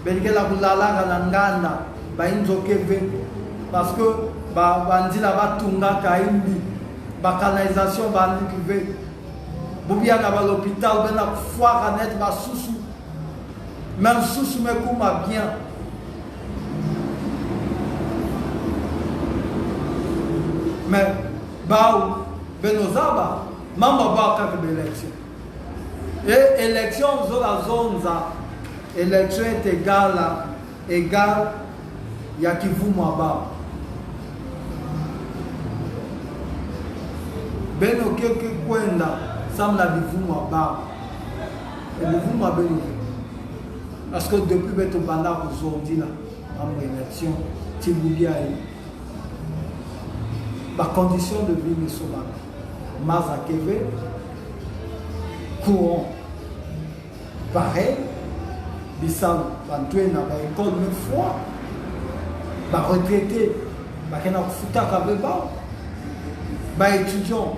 ben ke la bulala na nganda ba inzokeve parce que ba bandila ba tunga ka imbi ba canalisation ba ndikive bubia na ba l'hôpital ben na foire net ba susu même sous me kuma bien mais bao benozaba mama ba ka élection et élection zo la zonza élection est égal ya kivumo ba beno keke kwenda samla bivumo ba et bivumo beno parce que depuis que banda aujourd'hui là en élection tibulia ma condition de vie me sauve maza keve courant pareil bisal bantoué na ba école une fois retraité, qui n'a foutu avec les étudiants,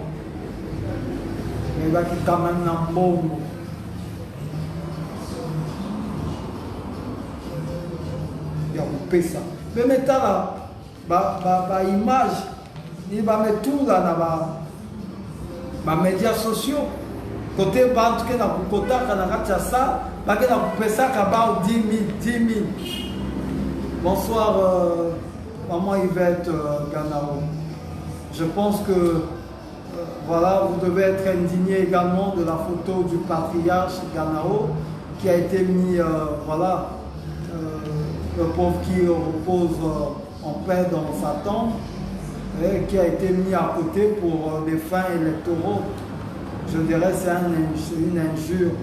mais qui quand même dans bon. Il y a coupé ça. Mais maintenant, là, image, il va mettre tout là dans les médias sociaux. Côté banque, qui n'a pas ça, qui n'a pas ça, qui a 10 000. Bonsoir, maman Yvette Ganao. Je pense que voilà, vous devez être indigné également de la photo du patriarche Ganao qui a été mis, voilà, le pauvre qui repose en paix dans sa tombe, et qui a été mis à côté pour des fins électoraux. Je dirais que c'est une injure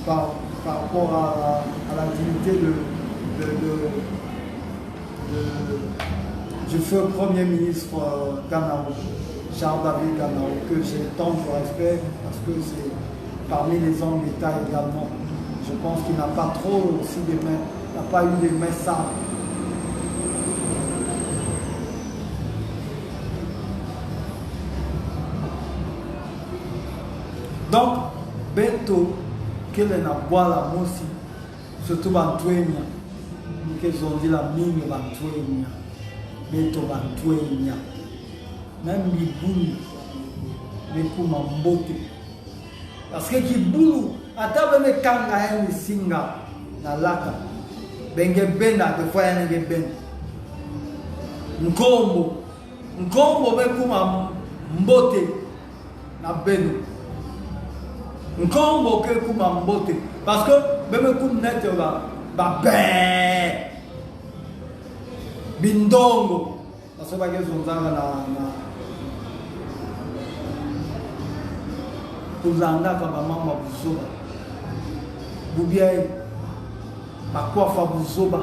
par rapport à la dignité du feu Premier ministre Ganao, Charles-David Ganao, que j'ai tant de respect parce que c'est parmi les hommes d'État également. Je pense qu'il n'a pas trop aussi des mains, n'a pas eu des mains sales. Donc, Beto, qu'elle est na bois la moussi, surtout Bantuenia, qu'ils ont dit la mine Bantuenia, Beto Bantuenia, même Biboulou, mais pour ma beauté. Parce que Kiboulou, à table de Kanga et Singa, na laka, Benge Bena, de fois un Ben, Nkombo, mais pour ma beauté, na Beno. Nkombo que pour ma beauté. Parce que même pour net ben bindongo. Parce que les gens pour l'anda comme maman buzoba. Boubiaï, ma coiffe buzoba.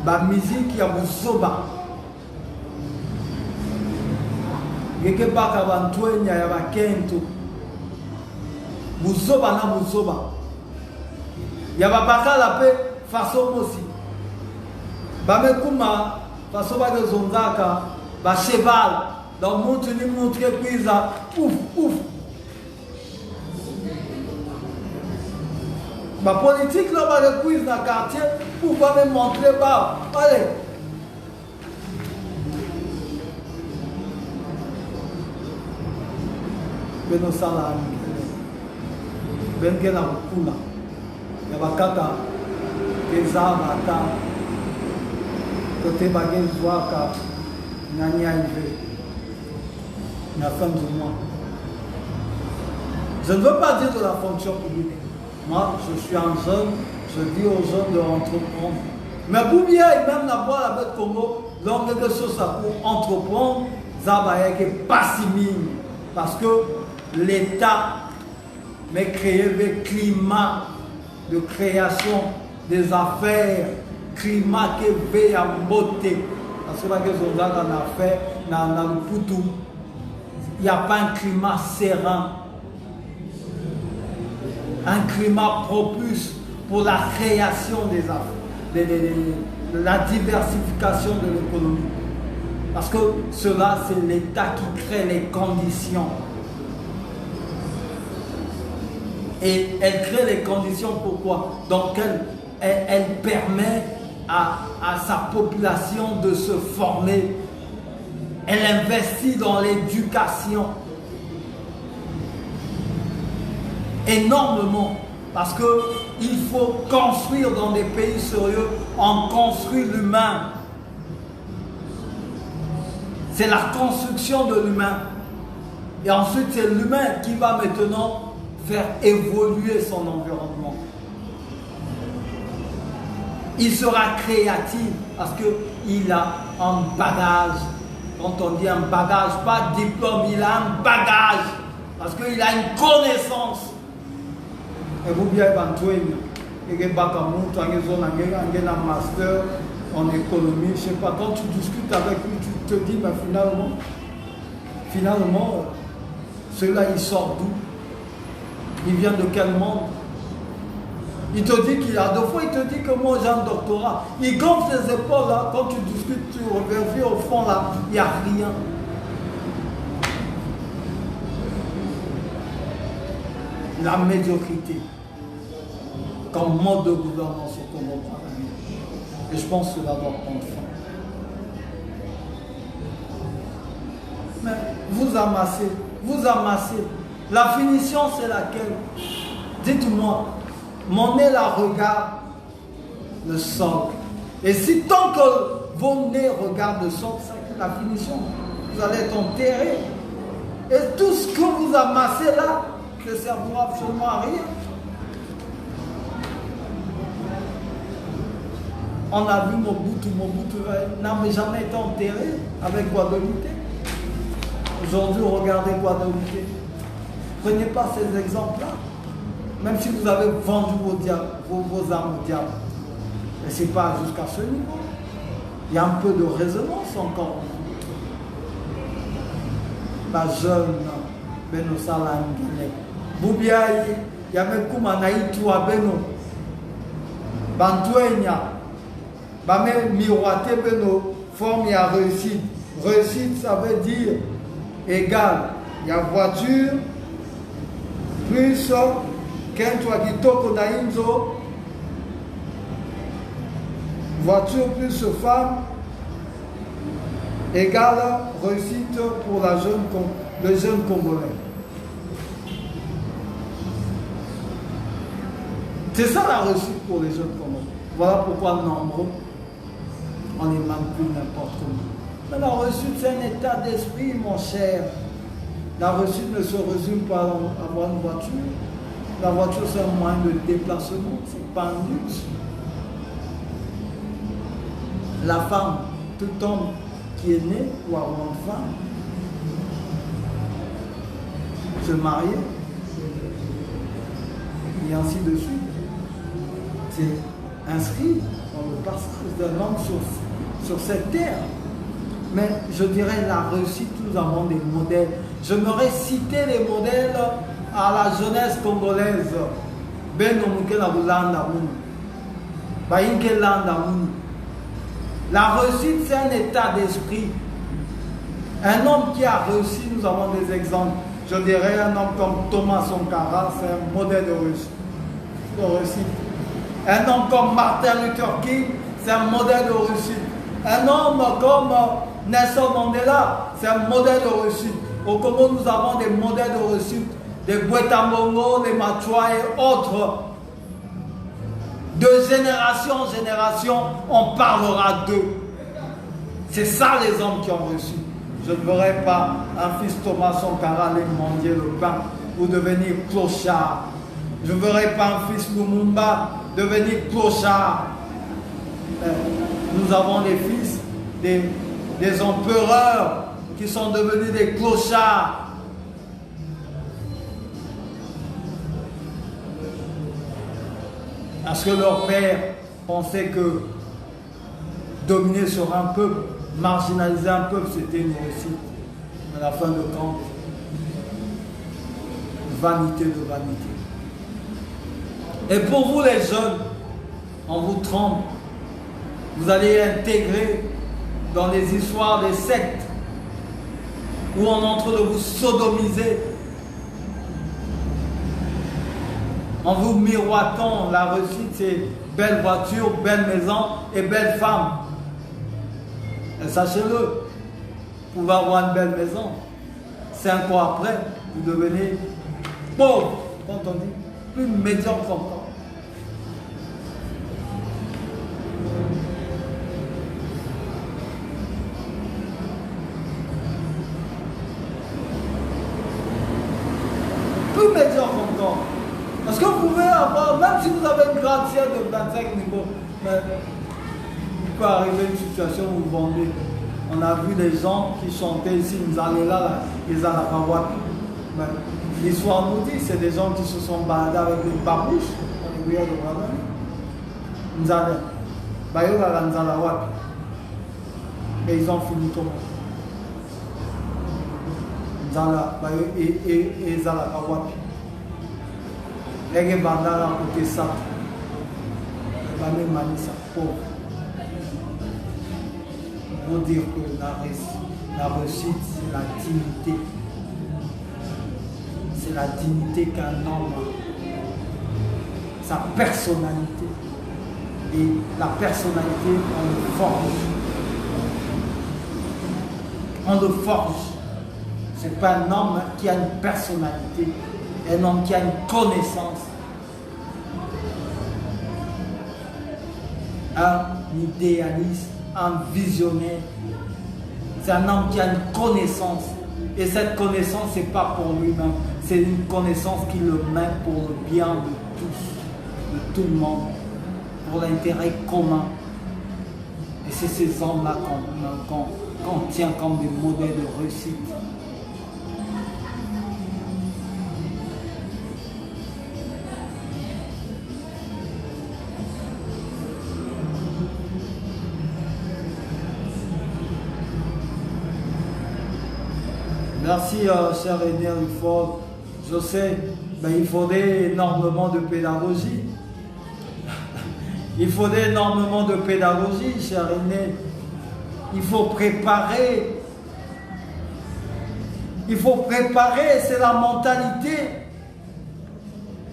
Ma musique ya buzoba. Quelque part avant toi il y a ma kento. Buzoba na buzoba. Yaba baka la paix façon aussi. Bame kuma façon ba de zonzaka ba cheval dans montre ni montre puis ouf. Ba politique là ba de quiz dans quartier pour pas me montrer ba. Allez. Beno sala Bengena Kuna, Yabakata, Keza Mata, côté Bagel Zouaka, Nania Ive, la fin du mois. Je ne veux pas dire de la fonction publique. Moi, je suis un jeune, je dis aux jeunes de entreprendre. Mais pour bien, même d'avoir la bête Congo, donc quelque chose pour entreprendre, ça va être pas si mine. Parce que l'État mais créer le climat de création des affaires, climat qui veut en beauté. Parce que dans affaires, dans le Poutou, il n'y a pas un climat serein, un climat propice pour la création des affaires, la diversification de l'économie. Parce que cela, c'est l'État qui crée les conditions. Et elle crée les conditions pourquoi? Donc elle permet à sa population de se former. Elle investit dans l'éducation énormément parce qu'il faut construire dans des pays sérieux, on construit l'humain. C'est la construction de l'humain. Et ensuite c'est l'humain qui va maintenant faire évoluer son environnement. Il sera créatif parce qu'il a un bagage. Quand on dit un bagage, pas de diplôme, il a un bagage. Parce qu'il a une connaissance. Et vous bien, il y a un master en économie. Je ne sais pas, quand tu discutes avec lui, tu te dis, mais finalement, celui-là, il sort d'où? Il vient de quel monde? Il te dit qu'il a deux fois, il te dit que moi j'ai un doctorat. Il gonfle les épaules là, quand tu discutes, tu reviens au fond là, il n'y a rien. La médiocrité comme mode de gouvernance au Congo. Et je pense que cela doit prendre fin. Mais vous amassez. La finition, c'est laquelle? Dites-moi, mon nez la regarde le sol. Et si tant que vos nez regardent le sol, c'est la finition. Vous allez être enterré. Et tout ce que vous amassez là ne servira absolument à rien. On a vu Mobutu n'a jamais été enterré avec Guadeloupe. Aujourd'hui, regardez Guadeloupe. Prenez pas ces exemples-là. Même si vous avez vendu vos armes au diable. Mais ce n'est pas jusqu'à ce niveau. Il y a un peu de résonance encore. La jeune Beno Salangile. Boubiaï, il y a même Koumanaïtoua Beno. Bantouenya. Même miroiter Beno, forme il y a réussite. Réussite, ça veut dire égal. Il y a voiture, plus qu'un toit qui toque naïnzo, voiture plus femme, égale réussite pour le jeune Congolais. C'est ça la réussite pour les jeunes Congolais. Voilà pourquoi nombreux, on n'est même plus n'importe où. Mais la réussite, c'est un état d'esprit, mon cher. La réussite ne se résume pas à avoir une voiture. La voiture, c'est un moyen de déplacement, c'est pas un luxe. La femme, tout homme qui est né pour avoir une femme, se marier, et ainsi de suite. C'est inscrit dans le passage d'un homme sur cette terre. Mais je dirais la réussite, nous avons des modèles. J'aimerais citer les modèles à la jeunesse congolaise. La réussite, c'est un état d'esprit. Un homme qui a réussi, nous avons des exemples. Je dirais un homme comme Thomas Sankara, c'est un modèle de réussite. Un homme comme Martin Luther King, c'est un modèle de réussite. Un homme comme Nelson Mandela, c'est un modèle de réussite. Au Congo, nous avons des modèles de réussite, des Bweta Mbongo, les Machwa et autres. De génération en génération, on parlera d'eux. C'est ça les hommes qui ont réussi. Je ne verrai pas un fils Thomas Sankara aller mendier le pain ou devenir clochard. Je ne verrai pas un fils Lumumba devenir clochard. Nous avons des fils des empereurs qui sont devenus des clochards. Parce que leur père pensait que dominer sur un peuple, marginaliser un peuple, c'était une réussite. À la fin de compte, vanité de vanité. Et pour vous les jeunes, on vous trompe. Vous allez intégrer dans les histoires des sectes où on est en train de vous sodomiser en vous miroitant. La réussite, c'est belle voiture, belle maison et belle femme. Et sachez-le, vous pouvez avoir une belle maison. 5 ans après, vous devenez pauvre, quand on dit, plus médiocre encore. Plus médiocre encore. Parce que vous pouvez avoir, même si vous avez une grande ciel de 25 niveaux, mais il peut arriver une situation où vous vendez. On a vu des gens qui chantaient ici, ils allaient là, ils allaient pas voir. L'histoire nous dit, c'est des gens qui se sont baladés avec des babouches, on est de Bradon. Ils allaient. Et ils ont fini comment? Ils allaient pas voir. Les gens à côté ça. même Manissa pauvre. Pour dire que la réussite, c'est la dignité. C'est la dignité qu'un homme a. Sa personnalité. Et la personnalité, on le forge. On le forge. Ce n'est pas un homme qui a une personnalité, un homme qui a une connaissance. Un idéaliste, un visionnaire. C'est un homme qui a une connaissance. Et cette connaissance, ce n'est pas pour lui-même. C'est une connaissance qui le met pour le bien de tous, de tout le monde, pour l'intérêt commun. Et c'est ces hommes-là qu'on tient comme des modèles de réussite. Merci, cher René Ruford. Je sais, mais il faudrait énormément de pédagogie. Il faudrait énormément de pédagogie, cher René. Il faut préparer. Il faut préparer, c'est la mentalité.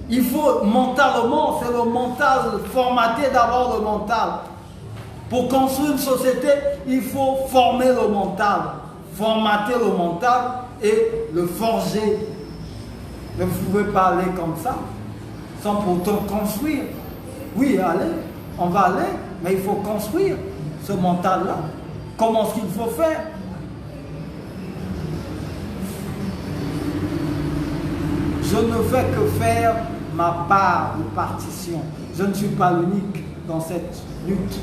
Il faut mentalement, c'est le mental, formater d'abord le mental. Pour construire une société, il faut former le mental. Formater le mental et le forger. Ne vous pouvez pas aller comme ça, sans pourtant construire. Oui, allez, on va aller, mais il faut construire ce mental-là. Comment est-ce qu'il faut faire? Je ne fais que faire ma part de partition. Je ne suis pas l'unique dans cette lutte.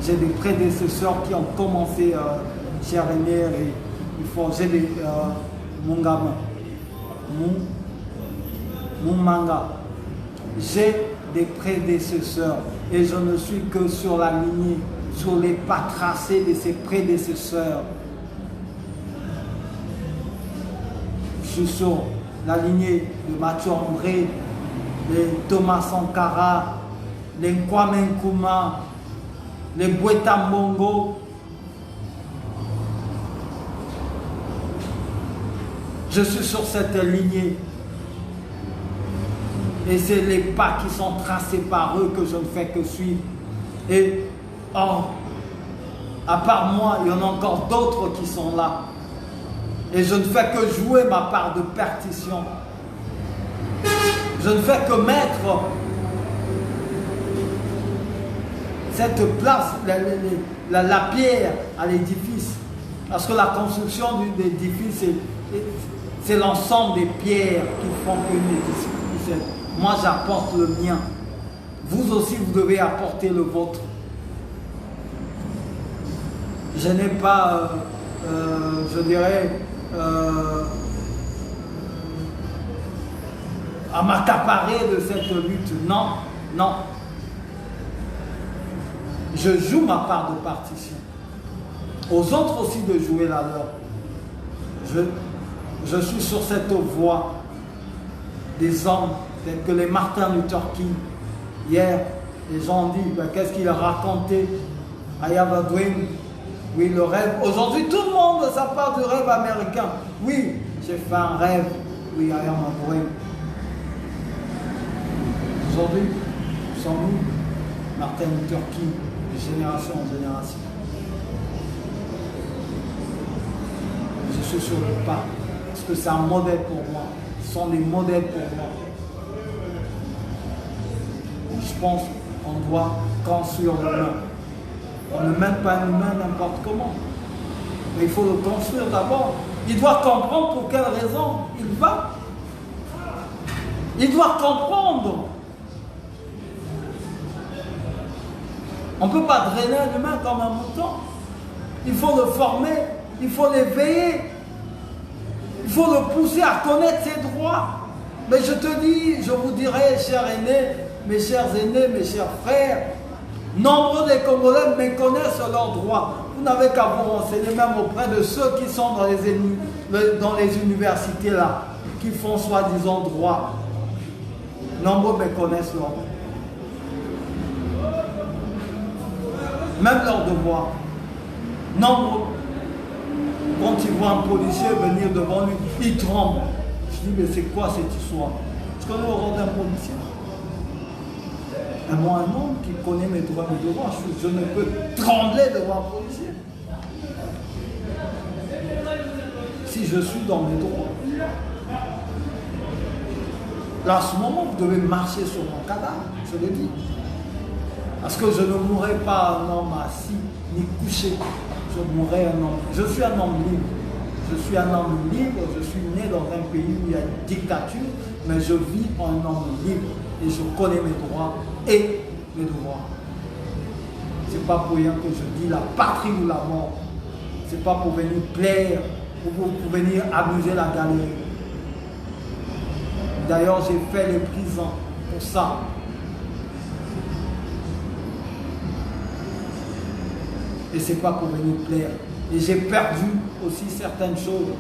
J'ai des prédécesseurs qui ont commencé cher René, et il faut j'ai mon gamin, mon manga. J'ai des prédécesseurs et je ne suis que sur la lignée, sur les pas tracés de ces prédécesseurs. Je suis sur la lignée de Mathieu André, de Thomas Sankara, les Kwame Nkrumah, les Bweta Mbongo. Je suis sur cette lignée. Et c'est les pas qui sont tracés par eux que je ne fais que suivre. Et à part moi, il y en a encore d'autres qui sont là. Et je ne fais que jouer ma part de partition. Je ne fais que mettre cette place, la pierre à l'édifice. Parce que la construction d'un édifice, c'est l'ensemble des pierres qui font une édifice. Moi, j'apporte le mien. Vous aussi, vous devez apporter le vôtre. Je n'ai pas, je dirais, à m'accaparer de cette lutte. Non, non. Je joue ma part de partition. Aux autres aussi de jouer la leur. Je suis sur cette voie des hommes tels que les Martin Luther King. Hier, les gens ont dit, ben, qu'est-ce qu'il a raconté? I have a dream. Oui, le rêve. Aujourd'hui, tout le monde, ça part du rêve américain. Oui, j'ai fait un rêve. Oui, I am a dream. Aujourd'hui, nous sommes nous, Martin Luther King, de génération en génération. Je suis sur le pas, parce que c'est un modèle pour moi. Ce sont des modèles pour moi. Je pense qu'on doit construire l'humain. On ne mène pas un humain n'importe comment. Mais il faut le construire d'abord. Il doit comprendre pour quelle raison il va. Il doit comprendre. On ne peut pas drainer un humain comme un mouton. Il faut le former, il faut l'éveiller. Il faut le pousser à connaître ses droits. Mais je te dis, je vous dirai, chers aînés, mes chers aînés, mes chers frères, nombreux des Congolais méconnaissent leurs droits. Vous n'avez qu'à vous renseigner même auprès de ceux qui sont dans les universités là, qui font soi-disant droit. Nombreux méconnaissent leurs droits. même leur devoir. Nombreux, quand ils voient un policier venir devant lui, ils tremblent. Je dis, mais c'est quoi cette histoire? Tu connais le rôle d'un policier? Et moi, un homme qui connaît mes droits et mes devoirs, je ne peux trembler devant un policier. Si je suis dans mes droits. Là, à ce moment, vous devez marcher sur mon cadavre, je le dis. Parce que je ne mourrai pas un homme assis ni couché. Je mourrai un homme. Je suis un homme libre. Je suis un homme libre. Je suis né dans un pays où il y a une dictature, mais je vis en un homme libre. Et je connais mes droits et mes devoirs. Ce n'est pas pour rien que je dis la patrie ou la mort. Ce n'est pas pour venir plaire ou pour venir amuser la galerie. D'ailleurs, j'ai fait les prisons pour ça. Et ce n'est pas pour venir plaire. Et j'ai perdu aussi certaines choses.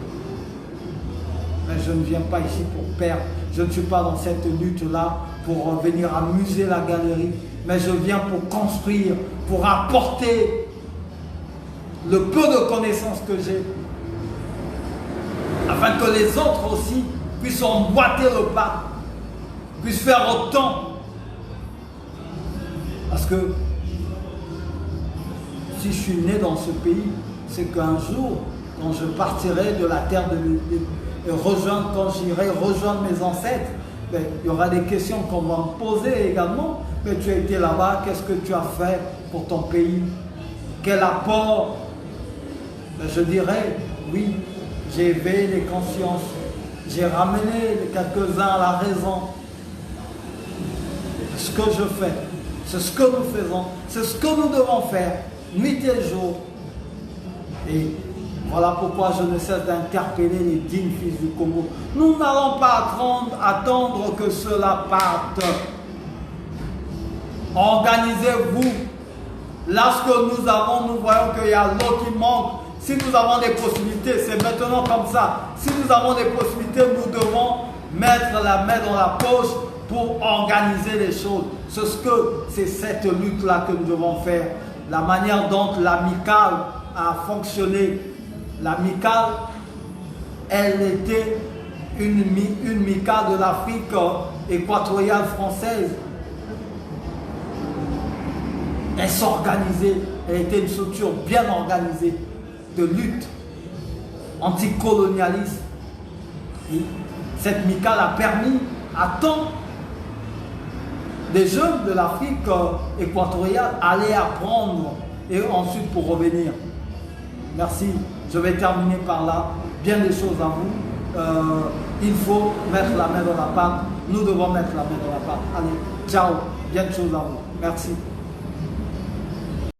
Mais je ne viens pas ici pour perdre. Je ne suis pas dans cette lutte-là pour venir amuser la galerie. Mais je viens pour construire, pour apporter le peu de connaissances que j'ai. Afin que les autres aussi puissent emboîter le pas, puissent faire autant. Parce que si je suis né dans ce pays, c'est qu'un jour, quand je partirai de la terre et quand j'irai rejoindre mes ancêtres, ben, il y aura des questions qu'on va me poser également. Mais tu as été là-bas, qu'est-ce que tu as fait pour ton pays? Quel apport? Ben, je dirais, oui, j'ai éveillé les consciences. J'ai ramené quelques-uns à la raison. Ce que je fais, c'est ce que nous faisons, c'est ce que nous devons faire, nuit et jour. Et voilà pourquoi je ne cesse d'interpeller les dignes fils du Congo. Nous n'allons pas attendre que cela parte. Organisez-vous. Lorsque nous voyons qu'il y a l'eau qui manque. Si nous avons des possibilités, c'est maintenant comme ça. Si nous avons des possibilités, nous devons mettre la main dans la poche pour organiser les choses. C'est cette lutte-là que nous devons faire. La manière dont l'amicale a fonctionné. L'amicale, elle était une micale de l'Afrique équatoriale française. Elle s'organisait. Elle était une structure bien organisée de lutte anticolonialiste. Et cette micale a permis à tant de jeunes de l'Afrique équatoriale d'aller apprendre et ensuite pour revenir. Merci. Je vais terminer par là. Bien des choses à vous. Il faut mettre la main dans la pâte. Nous devons mettre la main dans la pâte. Allez, ciao. Bien des choses à vous. Merci.